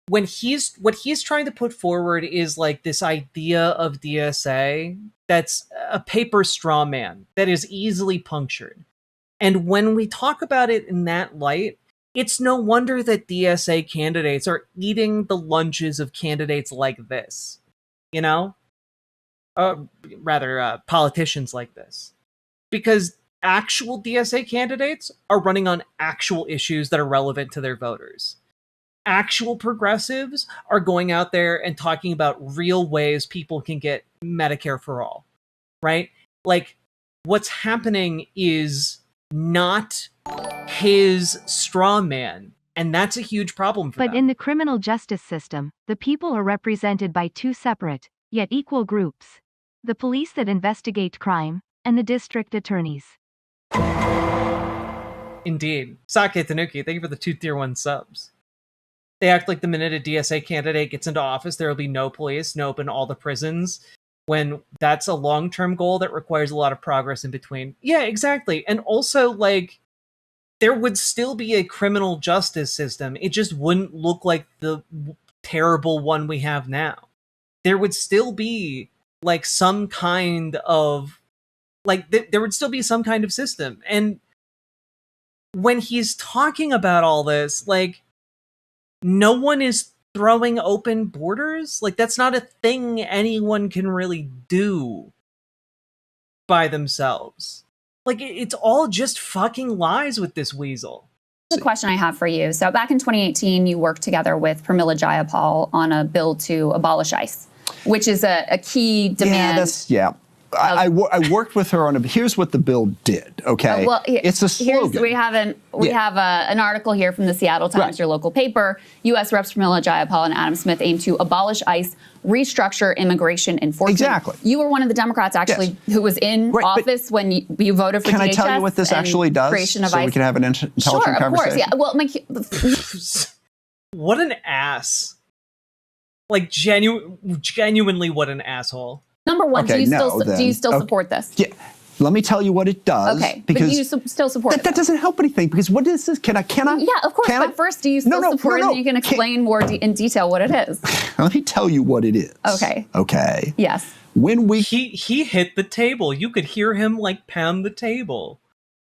what he's trying to put forward is, like, this idea of DSA that's a paper straw man that is easily punctured. And when we talk about it in that light, it's no wonder that DSA candidates are eating the lunches of candidates like this, you know? Politicians like this. Because actual DSA candidates are running on actual issues that are relevant to their voters. Actual progressives are going out there and talking about real ways people can get Medicare for all, right? Like, what's happening is not his straw man, and that's a huge problem for them. But in the criminal justice system, the people are represented by two separate, yet equal groups. The police that investigate crime, and the district attorneys. Indeed. Sake Tanuki, thank you for the 2 tier 1 subs. They act like the minute a DSA candidate gets into office, there will be no police, no open all the prisons, when that's a long-term goal that requires a lot of progress in between. Yeah, exactly. And also, like, there would still be a criminal justice system. It just wouldn't look like the terrible one we have now. There would still be, like, some kind of, like, there would still be some kind of system. And when he's talking about all this, like, no one is throwing open borders. Like, that's not a thing anyone can really do by themselves. Like, it's all just fucking lies with this weasel. The question I have for you. So back in 2018, you worked together with Pramila Jayapal on a bill to abolish ICE, which is a key demand. I worked with her on a. Here's what the bill did. Okay, it's a slogan. We have an article here from the Seattle Times, your local paper. U.S. Reps Pramila Jayapal and Adam Smith aim to abolish ICE, restructure immigration enforcement. Exactly. You were one of the Democrats actually who was in office when you voted for DHS. Can I tell you what this actually does, so ICE? We can have an intelligent conversation? Of course. Yeah. Well, what an ass! Like, genuinely, what an asshole. Number one, do you still support this? Yeah. Let me tell you what it does. Okay, because but do you still support it? That doesn't help anything, because what is this? Can I? Yeah, of course. But first, do you still support it? And you can explain more in detail what it is. Let me tell you what it is. Okay. Okay. Yes. When he hit the table, you could hear him like pound the table.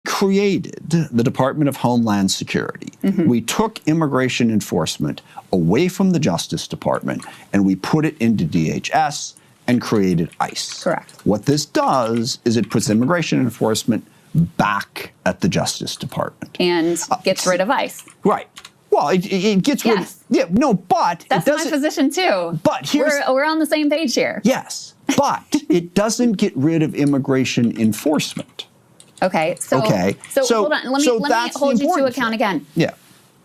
Created the Department of Homeland Security. We took immigration enforcement away from the Justice Department and we put it into DHS and created ICE. Correct. What this does is it puts immigration enforcement back at the Justice Department. And gets rid of ICE. Right. Well, it gets rid of... Yeah, no, but... That's it doesn't, my position too. But we're on the same page here. Yes, but it doesn't get rid of immigration enforcement. Okay, so hold on. Let me hold you to account again. Yeah.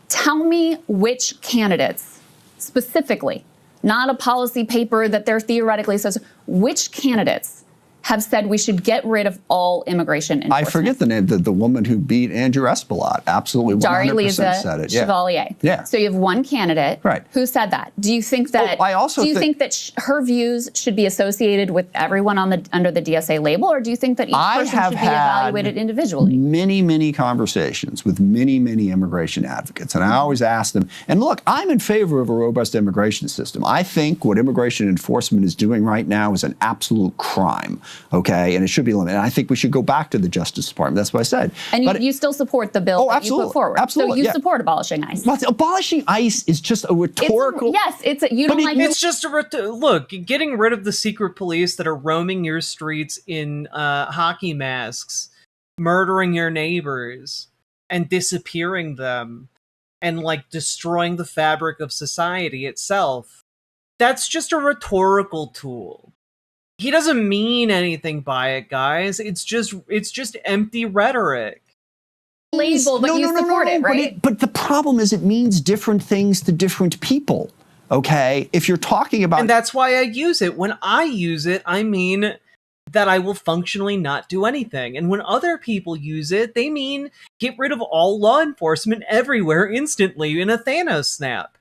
Tell me which candidates, specifically, not a policy paper that they're theoretically says, which candidates have said we should get rid of all immigration enforcement? I forget the name. The woman who beat Andrew Espelot absolutely 100% said it. Chevalier. Yeah. So you have one candidate who said that. Do you think that? Do you think that her views should be associated with everyone under the DSA label, or do you think that each person should be evaluated individually? Many conversations with many immigration advocates, and I always ask them. And look, I'm in favor of a robust immigration system. I think what immigration enforcement is doing right now is an absolute crime. Okay, and it should be limited. And I think we should go back to the Justice Department. That's what I said. And you still support the bill that you put forward. Absolutely. So you support abolishing ICE. Well, abolishing ICE is just a rhetorical. It's just a look. Getting rid of the secret police that are roaming your streets in hockey masks, murdering your neighbors, and disappearing them, and like destroying the fabric of society itself. That's just a rhetorical tool. He doesn't mean anything by it, guys. It's just empty rhetoric. Label, but you support it, right? But the problem is it means different things to different people. Okay? If you're talking about... And that's why I use it. When I use it, I mean that I will functionally not do anything. And when other people use it, they mean get rid of all law enforcement everywhere instantly in a Thanos snap.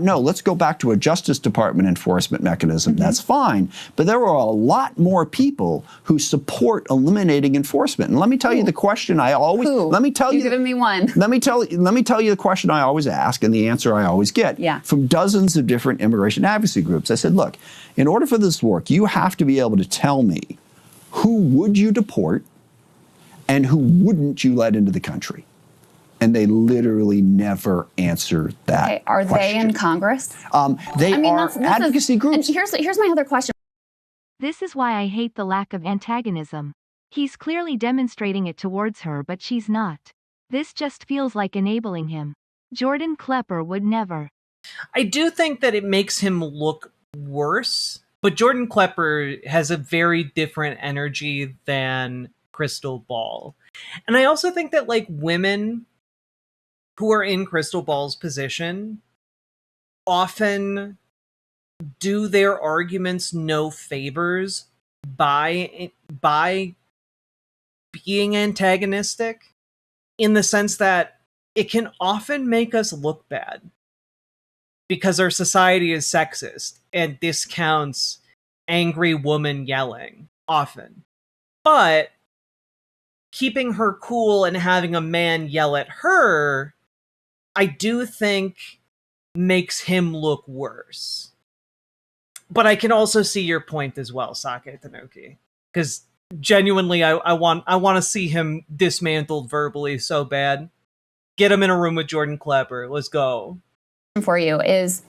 No, let's go back to a Justice Department enforcement mechanism. That's fine. But there are a lot more people who support eliminating enforcement. And let me tell you the question I always... Let me tell you... You've given me one. Let me tell you the question I always ask and the answer I always get from dozens of different immigration advocacy groups. I said, look, in order for this to work, you have to be able to tell me who would you deport and who wouldn't you let into the country. And they literally never answer that. Okay, are they in Congress? They are advocacy groups. And here's my other question. This is why I hate the lack of antagonism. He's clearly demonstrating it towards her, but she's not. This just feels like enabling him. Jordan Klepper would never. I do think that it makes him look worse, but Jordan Klepper has a very different energy than Krystal Ball. And I also think that, like, women who are in Krystal Ball's position often do their arguments no favors by being antagonistic, in the sense that it can often make us look bad. because our society is sexist and discounts angry woman yelling often. But keeping her cool and having a man yell at her, I do think makes him look worse. But I can also see your point as well, Sake Tanuki, because genuinely, I want to see him dismantled verbally so bad. Get him in a room with Jordan Klepper. Let's go. For you is,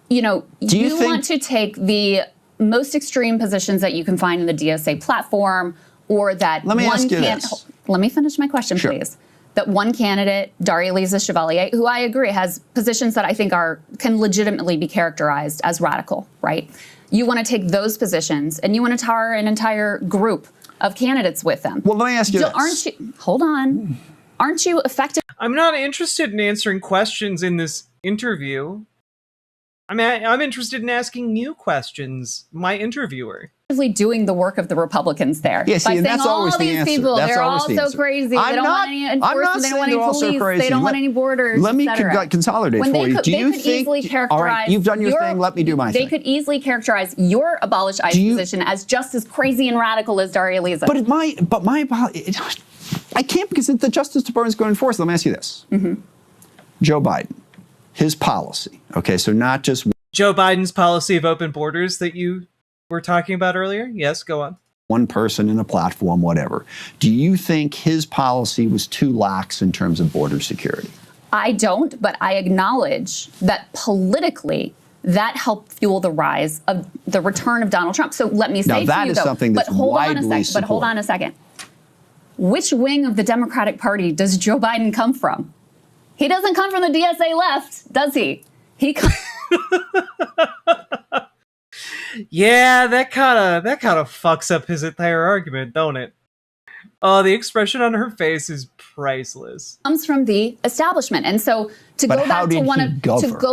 you want to take the most extreme positions that you can find in the DSA platform, or that Let me ask you this. Let me finish my question, Sure. please. That one candidate, Daria-Lisa Chevalier, who I agree has positions that I think can legitimately be characterized as radical, right? You want to take those positions and you want to tar an entire group of candidates with them. Well, let me ask you this. Hold on. Aren't you effective? I'm not interested in answering questions in this interview. I'm interested in asking you questions, my interviewer. Doing the work of the Republicans there. Yeah, see, by and saying that's always all the these answer. people, That's they're all always the so answer. crazy. They don't want any enforcement. They don't want any police. They don't want any borders. Let me etc. consolidate When for you. Do you they could think? easily characterize All right, you've done your thing. Let me do my thing. They could easily characterize your abolish ICE position as just as crazy and radical as Daria-Lisa. I can't, because the Justice Department is going to enforce it. Let me ask you this: Joe Biden, his policy. Okay, so not just Joe Biden's policy of open borders that you were talking about earlier. Yes, go on. one person in a platform, whatever. Do you think his policy was too lax in terms of border security? I don't, but I acknowledge that politically that helped fuel the rise of the return of Donald Trump. So let me say Now, to that you, is though, something that's widely but hold on a second. Which wing of the Democratic Party does Joe Biden come from? He doesn't come from the DSA left, does he? He comes. Yeah, that kind of fucks up his entire argument, don't it? Oh, the expression on her face is priceless. Comes from the establishment, and so to go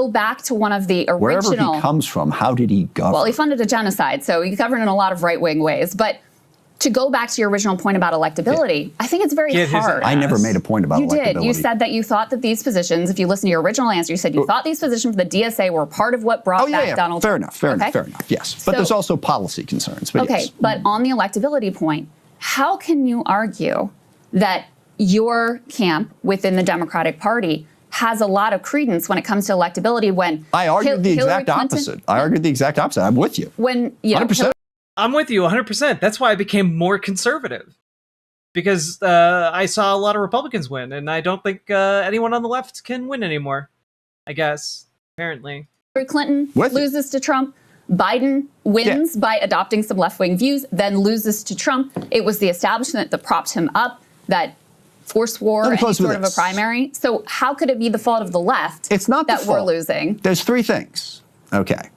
back to one of the original. Wherever he comes from, how did he govern? Well, he funded a genocide, so he governed in a lot of right-wing ways. But to go back to your original point about electability, I think it's very hard. I never made a point about electability. You did. You said that you thought that these positions, if you listen to your original answer, you said you thought these positions for the DSA were part of what brought back Donald Trump. Fair enough, yes. But there's also policy concerns. But yes. But on the electability point, how can you argue that your camp within the Democratic Party has a lot of credence when it comes to electability when I argued the exact opposite. I'm with you. When 100%. I'm with you 100%. That's why I became more conservative. Because I saw a lot of Republicans win, and I don't think anyone on the left can win anymore. I guess, apparently. Hillary Clinton loses to Trump. Biden wins by adopting some left-wing views, then loses to Trump. It was the establishment that propped him up, that forced war, any sort of a primary. So how could it be the fault of the left that we're losing? There's three things. Okay.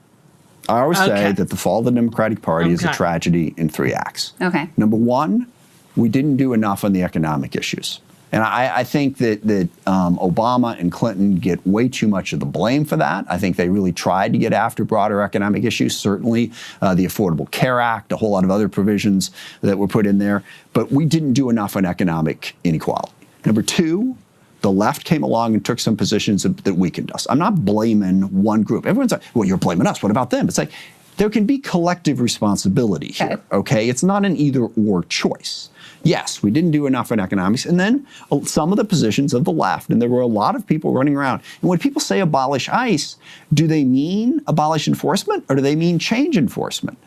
I always say that the fall of the Democratic Party is a tragedy in 3 acts. Okay. Number one, we didn't do enough on the economic issues. And I think that Obama and Clinton get way too much of the blame for that. I think they really tried to get after broader economic issues, certainly the Affordable Care Act, a whole lot of other provisions that were put in there. But we didn't do enough on economic inequality. Number two, the left came along and took some positions that weakened us. I'm not blaming one group. Everyone's like, well, you're blaming us. What about them? It's like, there can be collective responsibility here, okay? It's not an either-or choice. Yes, we didn't do enough in economics. And then some of the positions of the left, and there were a lot of people running around. And when people say abolish ICE, do they mean abolish enforcement or do they mean change enforcement?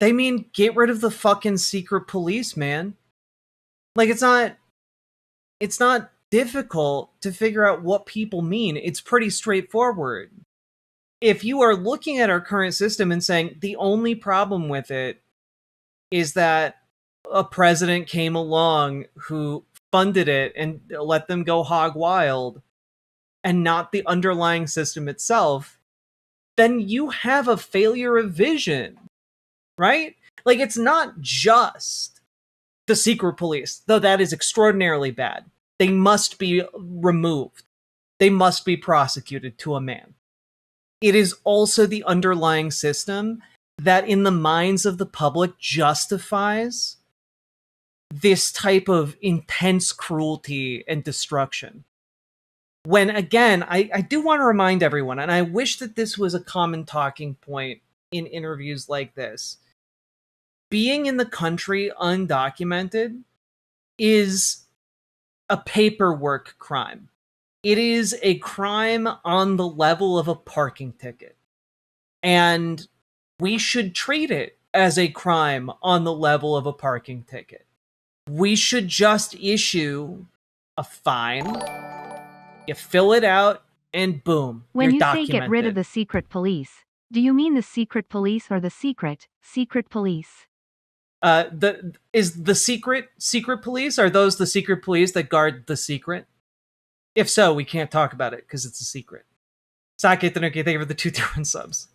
They mean get rid of the fucking secret police, man. Like, it's not difficult to figure out what people mean. It's pretty straightforward. If you are looking at our current system and saying the only problem with it is that a president came along who funded it and let them go hog wild and not the underlying system itself, then you have a failure of vision, right? Like, it's not just the secret police, though that is extraordinarily bad. They must be removed. They must be prosecuted to a man. It is also the underlying system that in the minds of the public justifies this type of intense cruelty and destruction. when, again, I do want to remind everyone, and I wish that this was a common talking point in interviews like this, being in the country undocumented is a paperwork crime. It is a crime on the level of a parking ticket. And we should treat it as a crime on the level of a parking ticket. We should just issue a fine. You fill it out, and boom, When you're you say documented. get rid of the secret police, do you mean the secret police or the secret police? Is the secret police? Are those the secret police that guard the secret? If so, we can't talk about it because it's a secret. Sake Tanuki, thank you for the 2 different subs.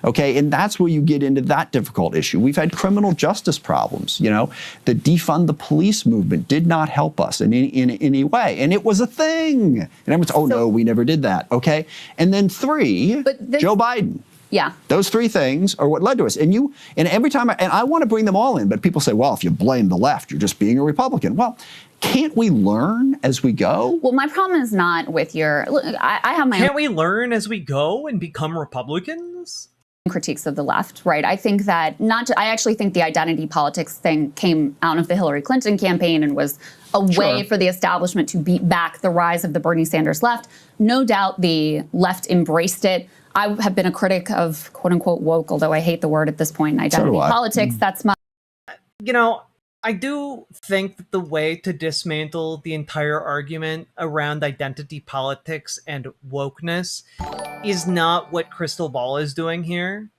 Okay, and that's where you get into that difficult issue. We've had criminal justice problems, you know. The defund the police movement did not help us in any way, and it was a thing. And everyone's, oh no, we never did that, okay? And then 3, Joe Biden. Yeah. Those 3 things are what led to us. And every time, I want to bring them all in, but people say, well, if you blame the left, you're just being a Republican. Well, can't we learn as we go? Well, my problem is not with your, look, I have my Can't we learn as we go and become Republicans? critiques of the left, right? I think that I actually think the identity politics thing came out of the Hillary Clinton campaign and was a way for the establishment to beat back the rise of the Bernie Sanders left. No doubt the left embraced it. I have been a critic of quote unquote woke, although I hate the word at this point in identity politics. That's my... You know, I do think that the way to dismantle the entire argument around identity politics and wokeness is not what Krystal Ball is doing here.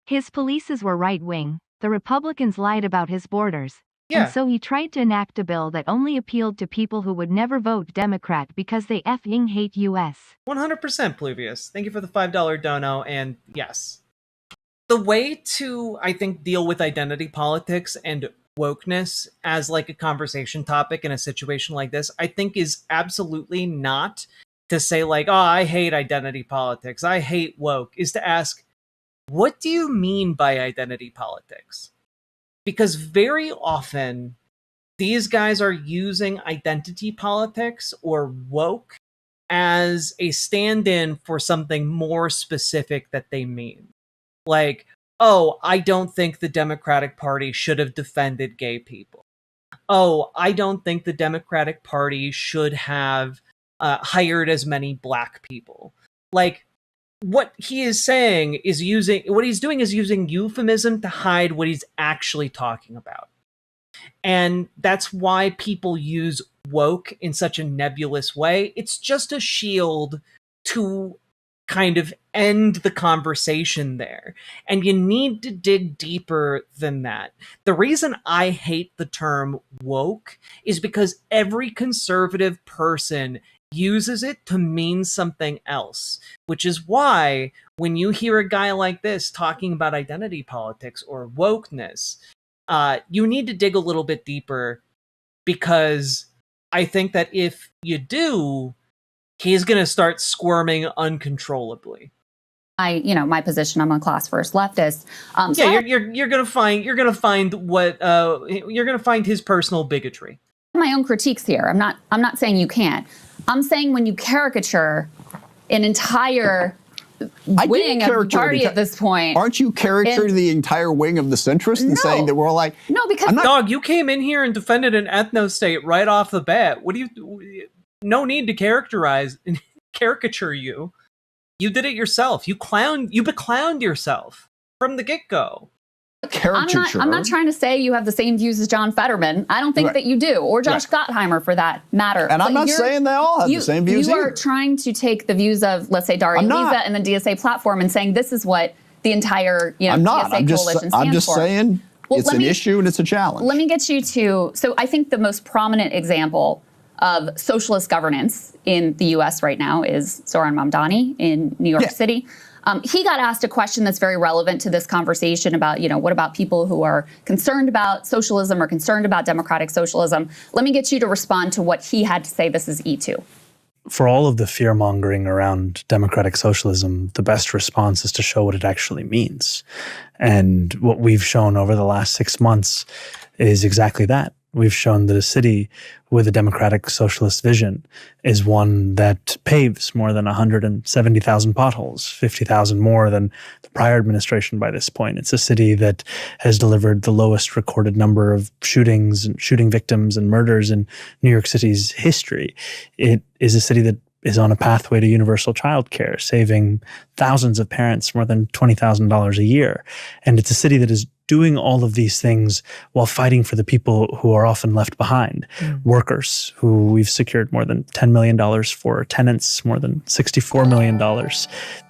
His polices were right-wing. The Republicans lied about his borders. Yeah. And so he tried to enact a bill that only appealed to people who would never vote Democrat because they effing hate US. 100% Pluvius. Thank you for the $5 dono, and yes. The way to, I think, deal with identity politics and wokeness as like a conversation topic in a situation like this, I think is absolutely not to say like, oh, I hate identity politics, I hate woke, is to ask, what do you mean by identity politics? Because very often these guys are using identity politics or woke as a stand-in for something more specific that they mean. Like, oh, I don't think the Democratic Party should have defended gay people. Oh, I don't think the Democratic Party should have hired as many black people. Like, what he is saying is what he's doing is using euphemism to hide what he's actually talking about. And that's why people use woke in such a nebulous way. It's just a shield to kind of end the conversation there. And you need to dig deeper than that. The reason I hate the term woke is because every conservative person uses it to mean something else, which is why when you hear a guy like this talking about identity politics or wokeness, you need to dig a little bit deeper, because I think that if you do, he's going to start squirming uncontrollably. My position, I'm a class first leftist. You're going to find his personal bigotry. My own critiques here. I'm not saying you can't. I'm saying when you caricature an entire wing of the party at this point. Aren't you caricaturing the entire wing of the centrists and saying that we're all like, no, because dog, you came in here and defended an ethno-state right off the bat. What do you? No need to caricature you. You did it yourself. You beclowned yourself from the get-go. I'm not trying to say you have the same views as John Fetterman. I don't think that you do, or Josh Gottheimer for that matter. And I'm not saying they all have the same views You either. are trying to take the views of, let's say, Daria Lisa and the DSA platform and saying this is what the entire I'm not. DSA coalition stands for. I'm just saying it's an issue and it's a challenge. Let me get you to, so I think the most prominent example of socialist governance in the U.S. right now is Zohran Mamdani in New York City. He got asked a question that's very relevant to this conversation about, what about people who are concerned about socialism or concerned about democratic socialism? Let me get you to respond to what he had to say. This is E2. For all of the fear-mongering around democratic socialism, the best response is to show what it actually means. And what we've shown over the last 6 months is exactly that. We've shown that a city with a democratic socialist vision is one that paves more than 170,000 potholes, 50,000 more than the prior administration by this point. It's a city that has delivered the lowest recorded number of shootings and shooting victims and murders in New York City's history. It is a city that is on a pathway to universal childcare, saving thousands of parents more than $20,000 a year. And it's a city that is doing all of these things while fighting for the people who are often left behind. Workers, who we've secured more than $10 million for, tenants, more than $64 million.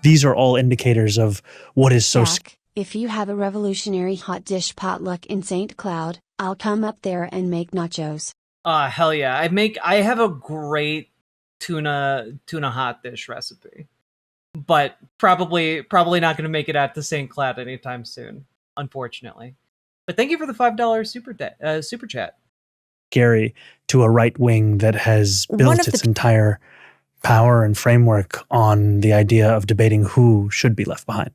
These are all indicators of what is so... Jack, if you have a revolutionary hot dish potluck in St. Cloud, I'll come up there and make nachos. Hell yeah. I have a great tuna hot dish recipe. But probably not going to make it out to St. Cloud anytime soon, unfortunately. But thank you for the $5 super chat. Scary to a right wing that has built its entire power and framework on the idea of debating who should be left behind.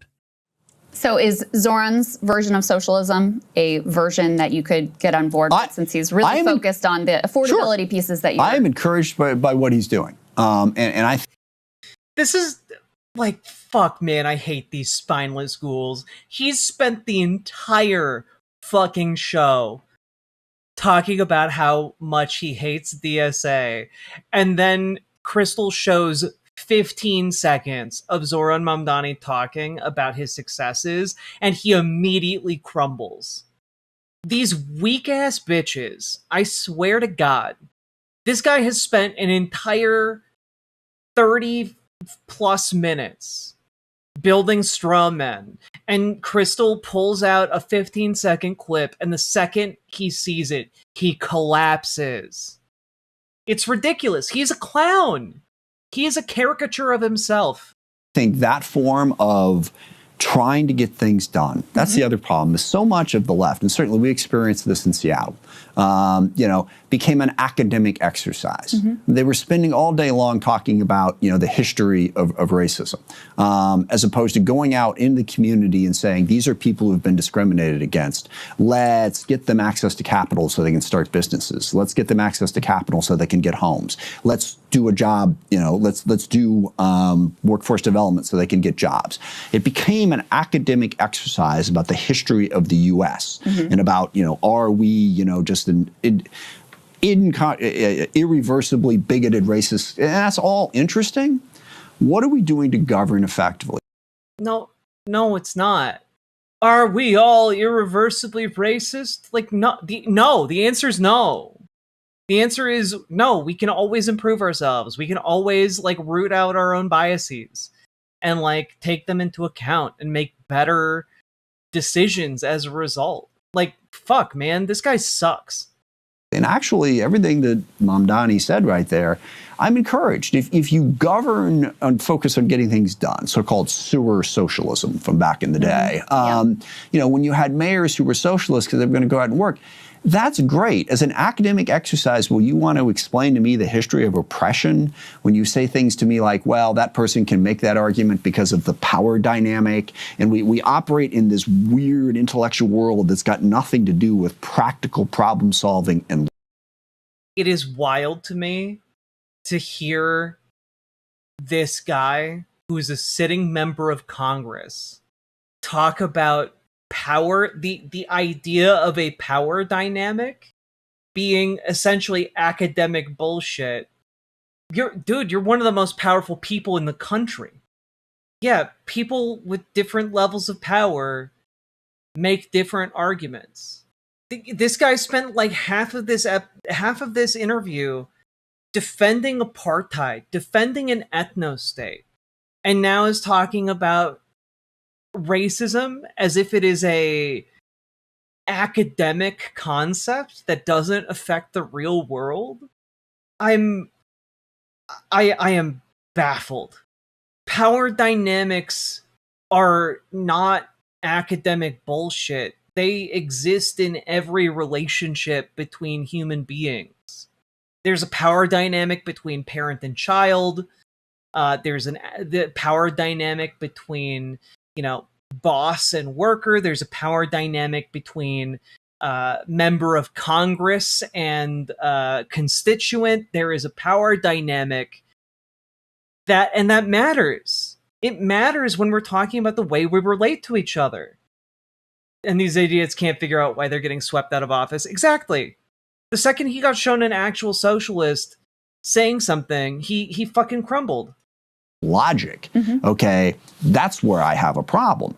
So is Zoran's version of socialism a version that you could get on board with, since he's really focused on the affordability pieces that you... I am encouraged by what he's doing. And I... This is... Like, fuck, man, I hate these spineless ghouls. He's spent the entire fucking show talking about how much he hates DSA, and then Krystal shows 15 seconds of Zoran Mamdani talking about his successes, and he immediately crumbles. These weak-ass bitches, I swear to God, this guy has spent an entire 30 plus minutes building straw men, and Krystal pulls out a 15-second clip, and the second he sees it, he collapses. It's ridiculous. He's a clown. He is a caricature of himself. I think that form of trying to get things done, that's the other problem, is so much of the left, and certainly we experienced this in Seattle, became an academic exercise. They were spending all day long talking about, the history of racism, as opposed to going out in the community and saying, these are people who've been discriminated against. Let's get them access to capital so they can start businesses. Let's get them access to capital so they can get homes. Let's do a job, let's do workforce development so they can get jobs. It became an academic exercise about the history of the U.S. and about, are we, just an irreversibly bigoted racist? And that's all interesting. What are we doing to govern effectively? No, it's not. Are we all irreversibly racist? The answer is no. The answer is no. We can always improve ourselves. We can always root out our own biases and take them into account and make better decisions as a result. Fuck, man, this guy sucks. And actually, everything that Mamdani said right there, I'm encouraged. If you govern and focus on getting things done, so-called sewer socialism from back in the day, when you had mayors who were socialists because they were going to go out and work, that's great. As an academic exercise, will you want to explain to me the history of oppression when you say things to me like, well, that person can make that argument because of the power dynamic, and we operate in this weird intellectual world that's got nothing to do with practical problem solving. And it is wild to me to hear this guy, who is a sitting member of Congress, talk about power, the idea of a power dynamic being essentially academic bullshit. You're one of the most powerful people in the country. Yeah, people with different levels of power make different arguments. This guy spent half of this interview defending apartheid, defending an ethno-state, and now is talking about racism as if it is a academic concept that doesn't affect the real world. I am baffled. Power dynamics are not academic bullshit. They exist in every relationship between human beings. There's a power dynamic between parent and child. There's the power dynamic between boss and worker. There's a power dynamic between member of Congress and constituent. There is a power dynamic that matters. It matters when we're talking about the way we relate to each other. And these idiots can't figure out why they're getting swept out of office. Exactly. The second he got shown an actual socialist saying something, he fucking crumbled. Logic. Okay, that's where I have a problem.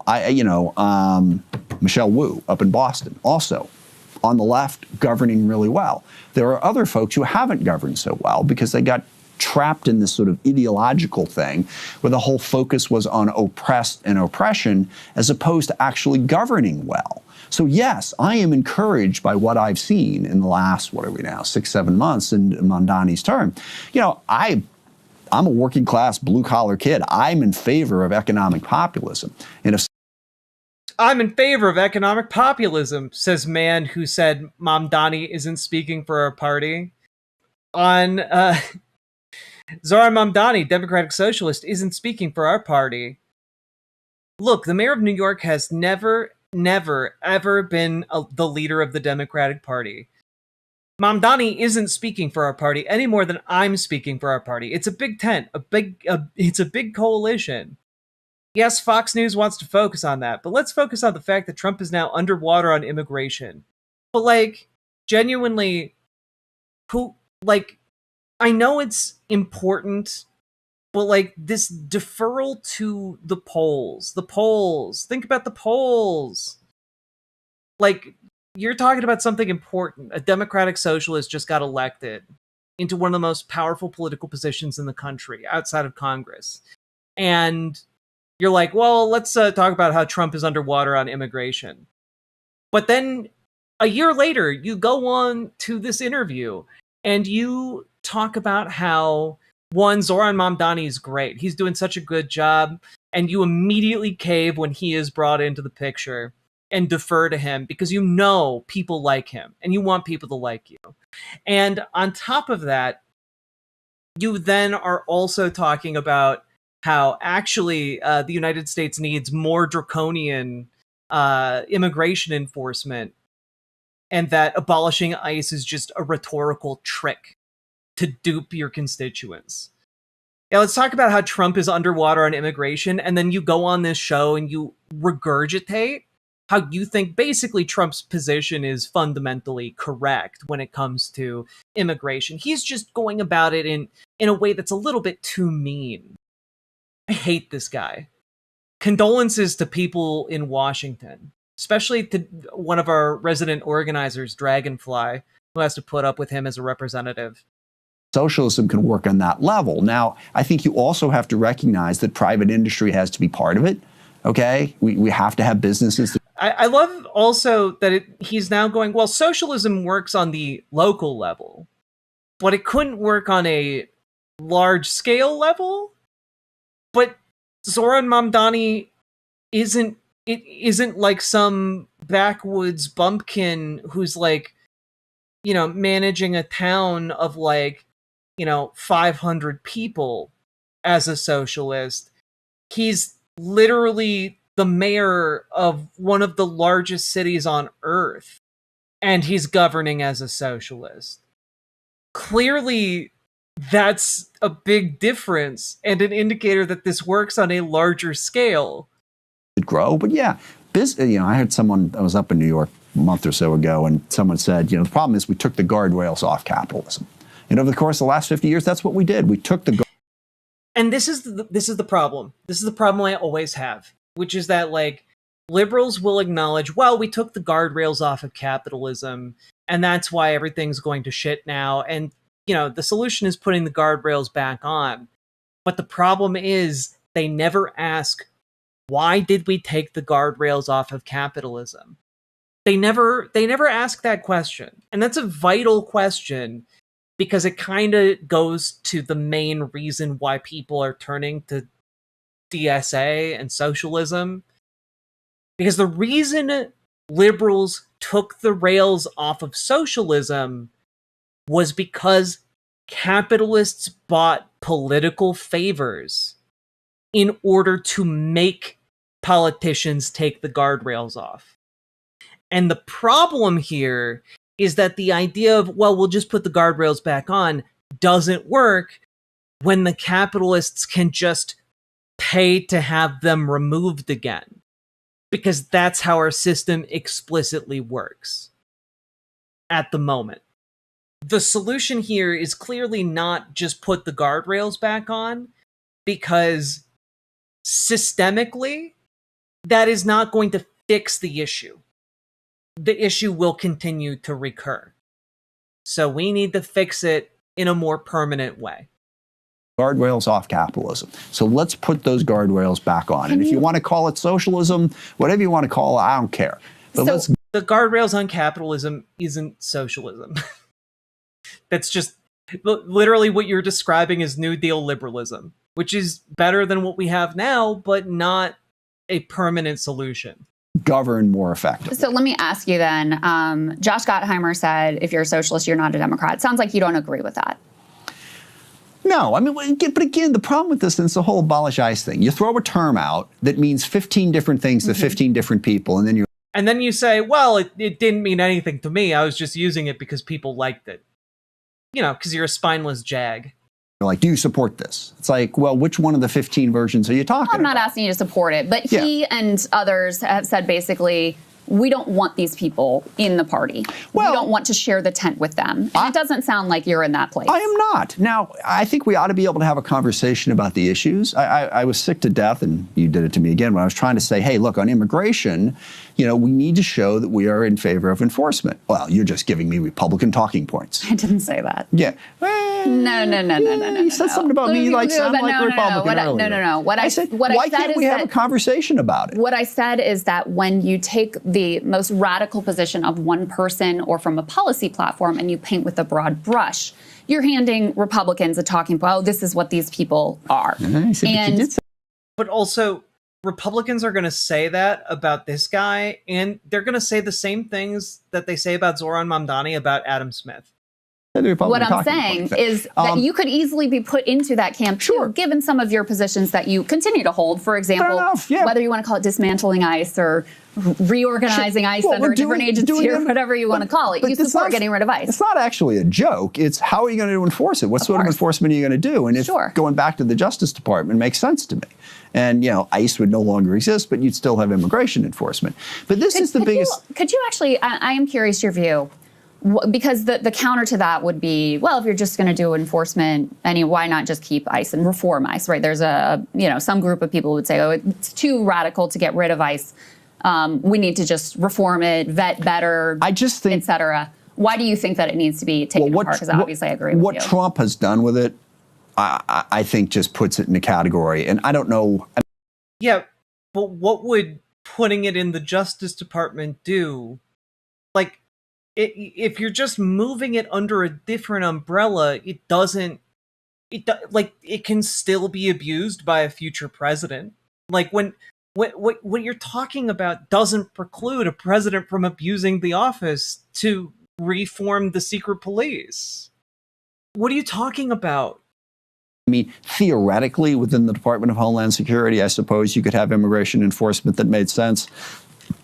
Michelle Wu up in Boston, also on the left, governing really well. There are other folks who haven't governed so well because they got trapped in this sort of ideological thing where the whole focus was on oppressed and oppression as opposed to actually governing well. So yes, I am encouraged by what I've seen in the last, 6-7 months in Mamdani's term. I'm a working class blue collar kid. I'm in favor of economic populism. And if I'm in favor of economic populism, says man who said Mamdani isn't speaking for our party. On Zoran Mamdani, Democratic Socialist, isn't speaking for our party. Look, the mayor of New York has never, ever been the leader of the Democratic Party. Mamdani isn't speaking for our party any more than I'm speaking for our party. It's a big tent, it's a big coalition. Yes, Fox News wants to focus on that, but let's focus on the fact that Trump is now underwater on immigration. But genuinely, I know it's important, but this deferral to the polls, think about the polls. You're talking about something important. A Democratic Socialist just got elected into one of the most powerful political positions in the country outside of Congress. And you're like, well, let's talk about how Trump is underwater on immigration. But then a year later, you go on to this interview and you talk about how, one, Zoran Mamdani is great. He's doing such a good job. And you immediately cave when he is brought into the picture and defer to him because you know people like him and you want people to like you. And on top of that, you then are also talking about how actually the United States needs more draconian immigration enforcement and that abolishing ICE is just a rhetorical trick to dupe your constituents. Yeah, let's talk about how Trump is underwater on immigration, and then you go on this show and you regurgitate how you think basically Trump's position is fundamentally correct when it comes to immigration. He's just going about it in a way that's a little bit too mean. I hate this guy. Condolences to people in Washington, especially to one of our resident organizers, Dragonfly, who has to put up with him as a representative. Socialism can work on that level. Now, I think you also have to recognize that private industry has to be part of it. Okay? We have to have businesses. I love also that he's now going, well, socialism works on the local level, but it couldn't work on a large scale level. But Zoran Mamdani isn't like some backwoods bumpkin who's managing a town of 500 people as a socialist. He's literally the mayor of one of the largest cities on earth, and he's governing as a socialist. Clearly, that's a big difference and an indicator that this works on a larger scale. Grow, but yeah, I heard someone, I was up in New York a month or so ago, and someone said, the problem is we took the guardrails off capitalism. And over the course of the last 50 years, that's what we did. We took the And this is the problem. This is the problem I always have, which is that liberals will acknowledge, well, we took the guardrails off of capitalism, and that's why everything's going to shit now. And the solution is putting the guardrails back on. But the problem is they never ask, why did we take the guardrails off of capitalism? They never ask that question. And that's a vital question because it kind of goes to the main reason why people are turning to DSA and socialism. Because the reason liberals took the rails off of socialism was because capitalists bought political favors in order to make politicians take the guardrails off. And the problem here is that the idea of, well, we'll just put the guardrails back on doesn't work when the capitalists can just pay to have them removed again. Because that's how our system explicitly works at the moment. The solution here is clearly not just put the guardrails back on, because systemically, that is not going to fix the issue. The issue will continue to recur. So we need to fix it in a more permanent way. Guardrails off capitalism. So let's put those guardrails back on. And if you want to call it socialism, whatever you want to call it, I don't care. But the guardrails on capitalism isn't socialism. That's just literally what you're describing as New Deal liberalism, which is better than what we have now, but not a permanent solution. Govern more effectively. So let me ask you then, Josh Gottheimer said, if you're a socialist, you're not a Democrat. It sounds like you don't agree with that. No, I mean, but again, the problem with this is the whole abolish ICE thing. You throw a term out that means 15 different things to 15 different people, and then you say, well, it didn't mean anything to me. I was just using it because people liked it. You know, because you're a spineless jag. You're like, do you support this? It's like, well, which one of the 15 versions are you talking about? I'm not asking you to support it, but he and others have said basically, we don't want these people in the party. Well, we don't want to share the tent with them. And it doesn't sound like you're in that place. I am not. Now, I think we ought to be able to have a conversation about the issues. I was sick to death, and you did it to me again, when I was trying to say, hey, look, on immigration, you know, we need to show that we are in favor of enforcement. Well, you're just giving me Republican talking points. I didn't say that. Yeah. No. You said something about me like sound like a Republican earlier. No. I said, why can't we have a conversation about it? What I said is that when you take the most radical position of one person or from a policy platform and you paint with a broad brush, you're handing Republicans a talking point. Oh, this is what these people are. But also, Republicans are going to say that about this guy, and they're going to say the same things that they say about Zoran Mamdani about Adam Smith. What I'm saying is that you could easily be put into that camp, too, given some of your positions that you continue to hold. For example, whether you want to call it dismantling ICE or reorganizing ICE under a different agency or whatever you want to call it. You support getting rid of ICE. It's not actually a joke. It's how are you going to enforce it? What sort of enforcement are you going to do? And if going back to the Justice Department makes sense to me. And, you know, ICE would no longer exist, but you'd still have immigration enforcement. But this is the biggest... Could you actually, I am curious your view, because the counter to that would be, well, if you're just going to do enforcement, why not just keep ICE and reform ICE, right? There's some group of people would say, oh, it's too radical to get rid of ICE. We need to just reform it, vet better, et cetera. Why do you think that it needs to be taken apart? Because obviously I agree with you. What Trump has done with it, I think just puts it in a category. And I don't know. Yeah, but what would putting it in the Justice Department do? Like, if you're just moving it under a different umbrella, it can still be abused by a future president. Like what you're talking about doesn't preclude a president from abusing the office to reform the secret police. What are you talking about? I mean, theoretically, within the Department of Homeland Security, I suppose you could have immigration enforcement that made sense.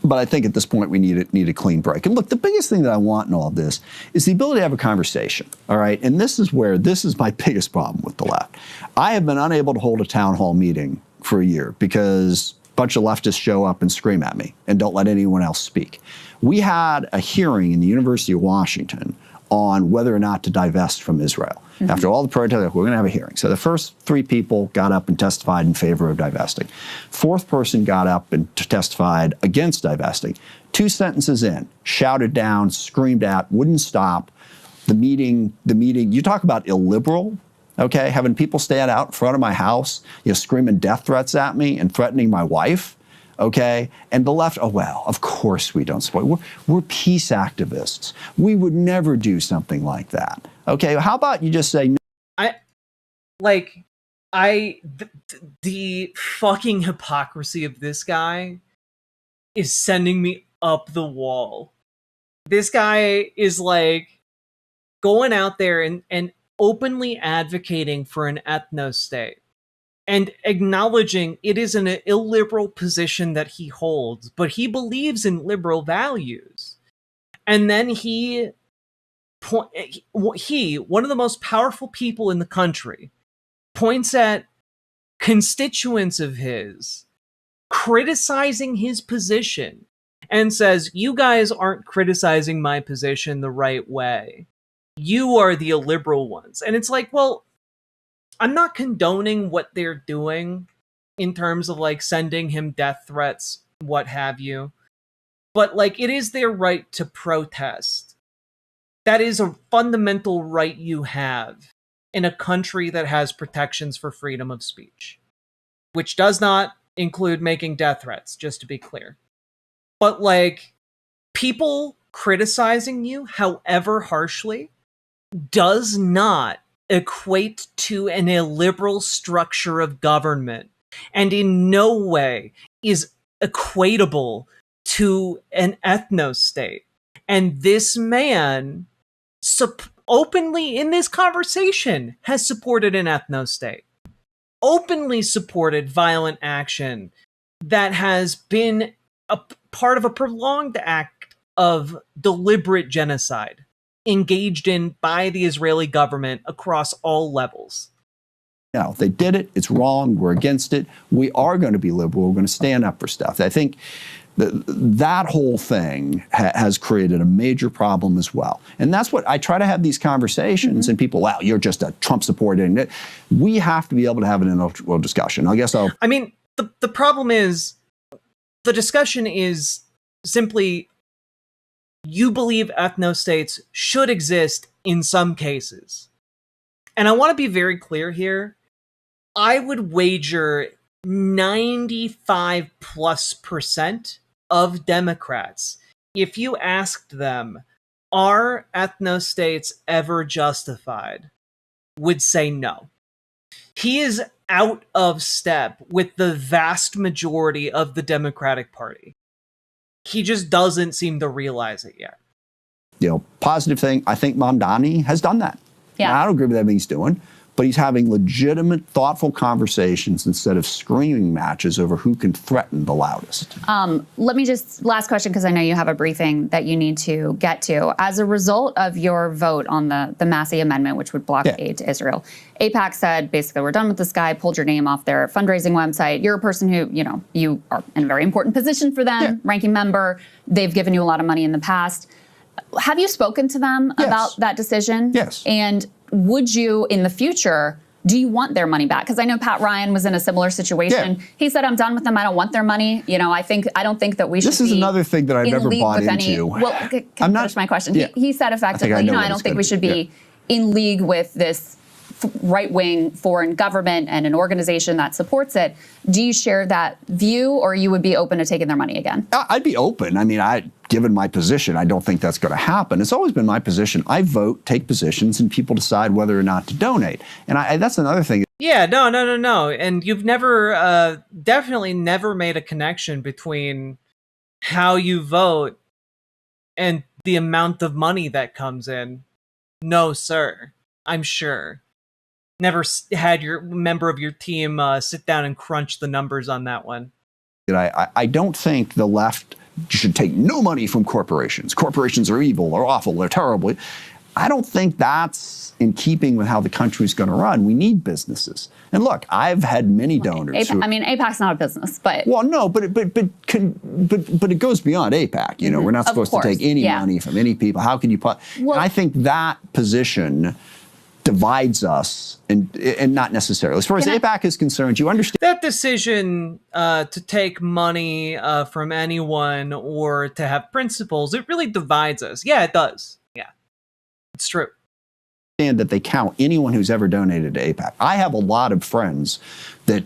But I think at this point we need a clean break. And look, the biggest thing that I want in all of this is the ability to have a conversation, all right? And this is my biggest problem with the left. I have been unable to hold a town hall meeting for a year because a bunch of leftists show up and scream at me and don't let anyone else speak. We had a hearing in the University of Washington on whether or not to divest from Israel. After all the protests, we're going to have a hearing. So the first 3 people got up and testified in favor of divesting. 4th person got up and testified against divesting. 2 sentences in, shouted down, screamed at, wouldn't stop. The meeting, you talk about illiberal, okay? Having people stand out in front of my house, screaming death threats at me and threatening my wife. Okay, and the left, oh, well, of course we don't support. We're peace activists. We would never do something like that. Okay, how about you just say no? The fucking hypocrisy of this guy is sending me up the wall. This guy is like going out there and openly advocating for an ethno-state. and acknowledging it is an illiberal position that he holds, but he believes in liberal values. And then he, one of the most powerful people in the country, points at constituents of his criticizing his position and says, you guys aren't criticizing my position the right way. You are the illiberal ones. And it's like, well, I'm not condoning what they're doing in terms of like sending him death threats, what have you. But like, it is their right to protest. That is a fundamental right you have in a country that has protections for freedom of speech, which does not include making death threats, just to be clear. But like, people criticizing you, however harshly, does not equate to an illiberal structure of government, and in no way is equatable to an ethno-state. And this man openly in this conversation has supported an ethno-state, openly supported violent action that has been a part of a prolonged act of deliberate genocide engaged in by the Israeli government across all levels. No, they did it. It's wrong. We're against it. We are going to be liberal. We're going to stand up for stuff. I think that whole thing has created a major problem as well. And that's what I try to have these conversations, and people, wow, you're just a Trump supporter. And we have to be able to have an intellectual discussion. I mean, the problem is, the discussion is simply, you believe ethno-states should exist in some cases. And I want to be very clear here. I would wager 95+% of Democrats, if you asked them, are ethno-states ever justified, would say no. He is out of step with the vast majority of the Democratic Party. He just doesn't seem to realize it yet. Positive thing, I think Mamdani has done that. Yeah. I don't agree with everything he's doing, but he's having legitimate, thoughtful conversations instead of screaming matches over who can threaten the loudest. Let me just, last question, because I know you have a briefing that you need to get to. As a result of your vote on the Massey Amendment, which would block aid to Israel, AIPAC said, basically, we're done with this guy, pulled your name off their fundraising website. You're a person who, you are in a very important position for them, ranking member. They've given you a lot of money in the past. Have you spoken to them about that decision? Yes. And would you, in the future, do you want their money back? Because I know Pat Ryan was in a similar situation. Yeah. He said, I'm done with them. I don't want their money. I don't think that we should This is another thing that I've never bought into. Well, can I finish my question? Yeah. He said effectively, I don't think we should be in league with this right-wing foreign government and an organization that supports it. Do you share that view, or you would be open to taking their money again? I'd be open. I mean, given my position, I don't think that's going to happen. It's always been my position. I vote, take positions, and people decide whether or not to donate. And that's another thing. Yeah, no. And you've never, definitely never made a connection between how you vote and the amount of money that comes in. No, sir. I'm sure. Never had your member of your team sit down and crunch the numbers on that one. I don't think the left should take no money from corporations. Corporations are evil, they're awful, they're terrible. I don't think that's in keeping with how the country's going to run. We need businesses. And look, I've had many donors. AIPAC's not a business, but well, no, but it goes beyond AIPAC. We're not supposed to take any money from any people. How can you put? Well, I think that position divides us, and not necessarily. As far as AIPAC is concerned, you understand that decision to take money from anyone or to have principles, it really divides us. Yeah, it does. Yeah, it's true. That they count anyone who's ever donated to AIPAC. I have a lot of friends that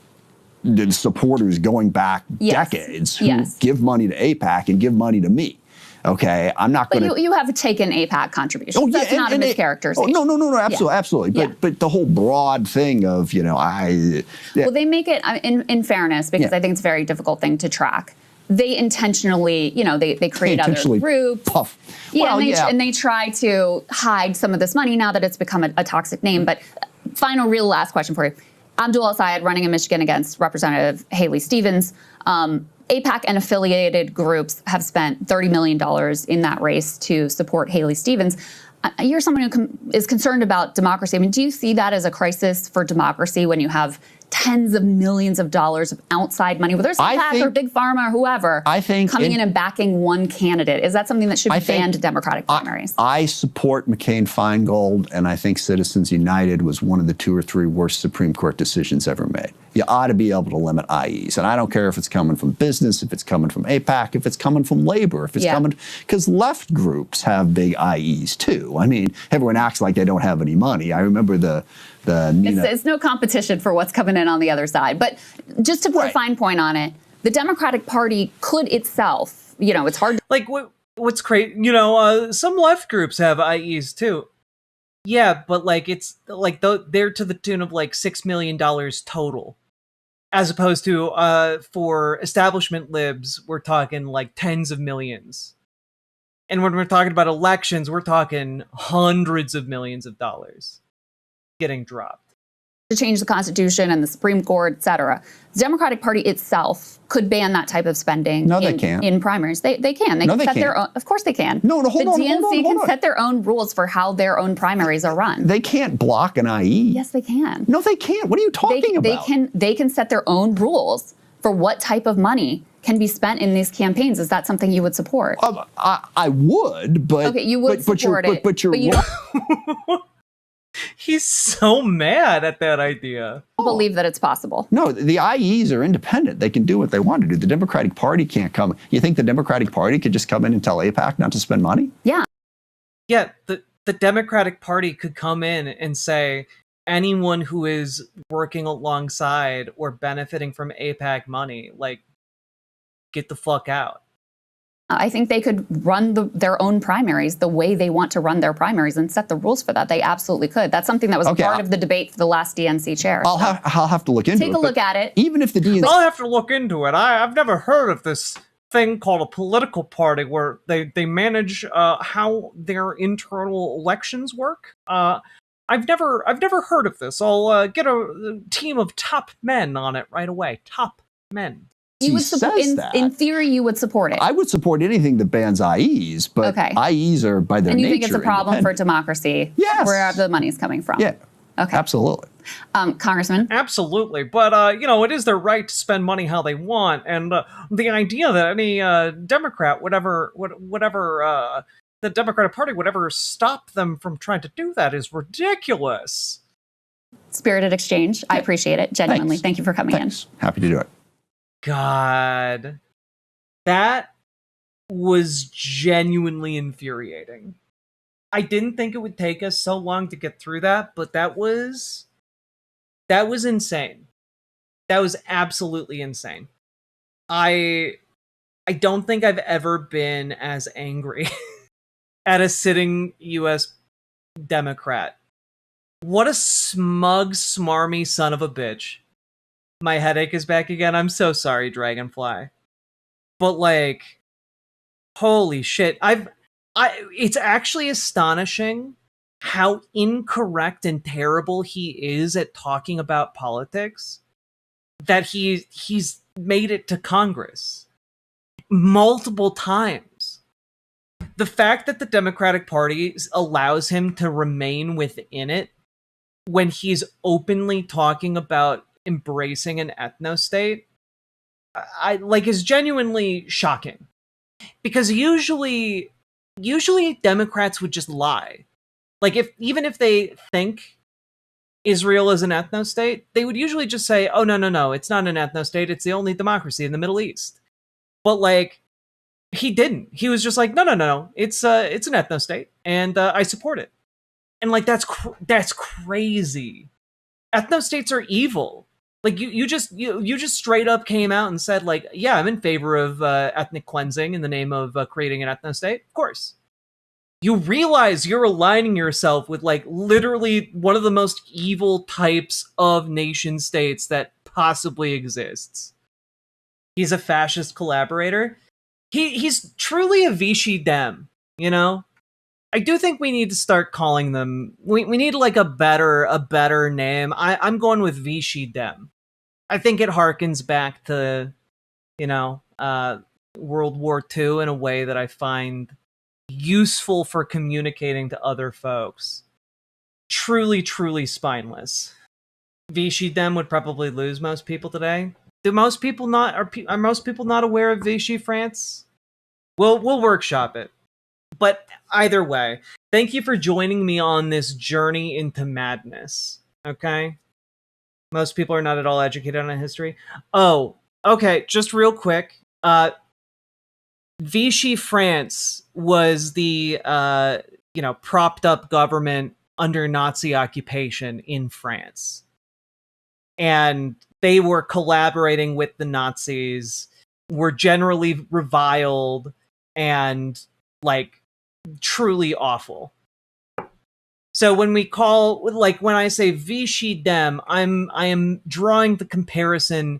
supporters going back decades who give money to AIPAC and give money to me. Okay, I'm not going to. But you have taken AIPAC contributions. Oh, yeah, that's not a mischaracterization. No, absolutely. But the whole broad thing of, Well, they make it, in fairness, because I think it's a very difficult thing to track. They intentionally, they create other groups. Puff. And they try to hide some of this money now that it's become a toxic name. But final, real last question for you. Abdul El-Sayed running in Michigan against Representative Haley Stevens. AIPAC and affiliated groups have spent $30 million in that race to support Haley Stevens. You're someone who is concerned about democracy. I mean, do you see that as a crisis for democracy when you have tens of millions of dollars of outside money, whether it's AIPAC or Big Pharma or whoever, coming in and backing one candidate? Is that something that should ban Democratic primaries? I support McCain-Feingold, and I think Citizens United was one of the 2 or 3 worst Supreme Court decisions ever made. You ought to be able to limit IEs. And I don't care if it's coming from business, if it's coming from AIPAC, if it's coming from labor, if it's coming, because left groups have big IEs too. I mean, everyone acts like they don't have any money. I remember it's no competition for what's coming in on the other side. But just to put a fine point on it, the Democratic Party could itself, it's hard. Like what's crazy, some left groups have IEs too. Yeah, but it's like they're to the tune of like $6 million total. As opposed to for establishment libs, we're talking like tens of millions. And when we're talking about elections, we're talking hundreds of millions of dollars getting dropped. To change the Constitution and the Supreme Court, et cetera. The Democratic Party itself could ban that type of spending in primaries. They can. They can set their own. Of course they can. Hold on. The DNC can set their own rules for how their own primaries are run. They can't block an IE. Yes, they can. No, they can't. What are you talking about? They can set their own rules for what type of money can be spent in these campaigns. Is that something you would support? I would, but okay, you would support it. But you He's so mad at that idea. I believe that it's possible. No, the IEs are independent. They can do what they want to do. The Democratic Party can't come. You think the Democratic Party could just come in and tell AIPAC not to spend money? Yeah. Yeah, the Democratic Party could come in and say anyone who is working alongside or benefiting from AIPAC money, get the fuck out. I think they could run their own primaries the way they want to run their primaries and set the rules for that. They absolutely could. That's something that was part of the debate for the last DNC chair. I'll have to look into it. Take a look at it. Even if the DNC... I'll have to look into it. I've never heard of this thing called a political party where they manage how their internal elections work. I've never heard of this. I'll get a team of top men on it right away. Top men. You would support, in theory, you would support it. I would support anything that bans IEs, but IEs are by their nature. And you think it's a problem for democracy? Yes. Where the money's coming from? Yeah. Okay. Absolutely. Congressman? Absolutely. But, it is their right to spend money how they want. And the idea that any Democrat, whatever the Democratic Party would ever stop them from trying to do that is ridiculous. Spirited exchange. I appreciate it. Genuinely. Thanks. Thank you for coming in. Happy to do it. God, that was genuinely infuriating. I didn't think it would take us so long to get through that, but that was insane. That was absolutely insane. I don't think I've ever been as angry at a sitting U.S. Democrat. What a smug, smarmy son of a bitch. My headache is back again. I'm so sorry, Dragonfly. But holy shit. It's actually astonishing how incorrect and terrible he is at talking about politics that he's made it to Congress multiple times. The fact that the Democratic Party allows him to remain within it when he's openly talking about embracing an ethno-state, is genuinely shocking. Because usually Democrats would just lie. Even if they think Israel is an ethno-state, they would usually just say, oh, no, it's not an ethno-state, it's the only democracy in the Middle East. But he didn't. He was just no, it's an ethno-state, and I support it. And that's crazy. Ethno-states are evil. You just straight up came out and said yeah, I'm in favor of ethnic cleansing in the name of creating an ethno-state. Of course. You realize you're aligning yourself with literally one of the most evil types of nation states that possibly exists. He's a fascist collaborator. He's truly a Vichy Dem, I do think we need to start calling them. We need like a better name. I'm going with Vichy Dem. I think it harkens back to, World War II in a way that I find useful for communicating to other folks. Truly, truly spineless. Vichy Dem would probably lose most people today. Are most people not aware of Vichy France? We'll workshop it. But either way, thank you for joining me on this journey into madness. Okay? Most people are not at all educated on history. Oh, okay, just real quick. Vichy France was the propped up government under Nazi occupation in France. And they were collaborating with the Nazis, were generally reviled, and truly awful. So when I say Vichy Dem, I am drawing the comparison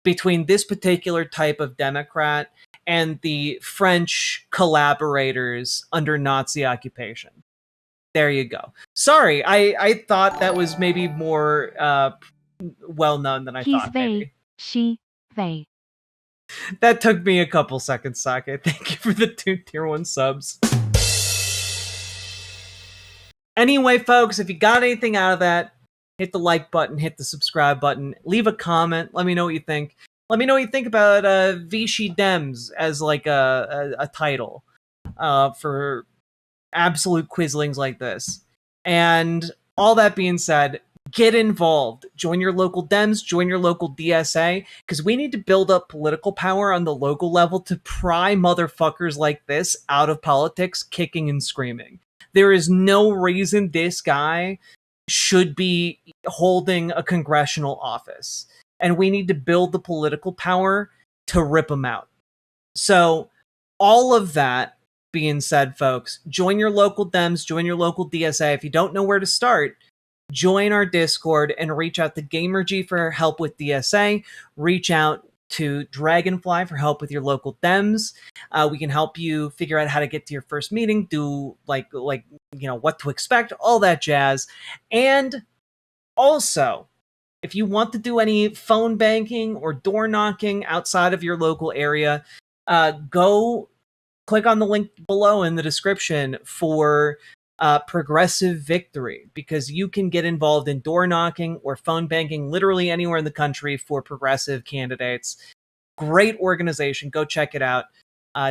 between this particular type of Democrat and the French collaborators under Nazi occupation. There you go. Sorry, I thought that was maybe more well known than I thought. They, she, they. That took me a couple seconds, Sake. Thank you for the 2 tier 1 subs. Anyway, folks, if you got anything out of that, hit the like button, hit the subscribe button, leave a comment, let me know what you think. Let me know what you think about Vichy Dems as like a title for absolute quizzlings like this. And all that being said, get involved. Join your local Dems, join your local DSA, because we need to build up political power on the local level to pry motherfuckers like this out of politics, kicking and screaming. There is no reason this guy should be holding a congressional office. And we need to build the political power to rip him out. So, all of that being said, folks, join your local Dems, join your local DSA. If you don't know where to start, join our Discord and reach out to GamerG for help with DSA. Reach out to Dragonfly for help with your local Dems. We can help you figure out how to get to your first meeting, do what to expect, all that jazz. And also, if you want to do any phone banking or door knocking outside of your local area, go click on the link below in the description for Progressive Victory, because you can get involved in door knocking or phone banking literally anywhere in the country for progressive candidates. Great organization. Go check it out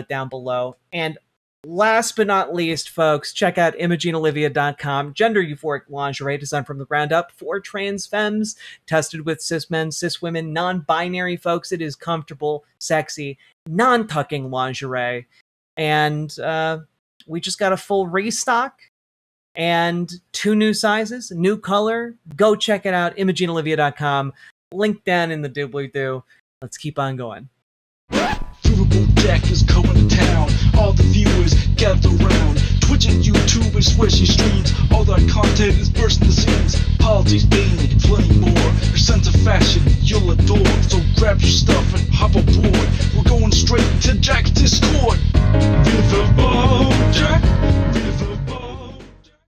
down below. And last but not least, folks, check out ImogeneOlivia.com. Gender euphoric lingerie designed from the ground up for trans femmes, tested with cis men, cis women, non-binary folks. It is comfortable, sexy, non-tucking lingerie. And we just got a full restock and 2 new sizes, new color. Go check it out, ImogeneOlivia.com. Link down in the doobly-doo. Let's keep on going. Riverboat deck is going to town. All the viewers gather round. Twitch and YouTube and swishy streams. All that content is bursting the scenes. Politics, gaming, and plenty more. Your sense of fashion you'll adore. So grab your stuff and hop aboard. We're going straight to Jack's Discord.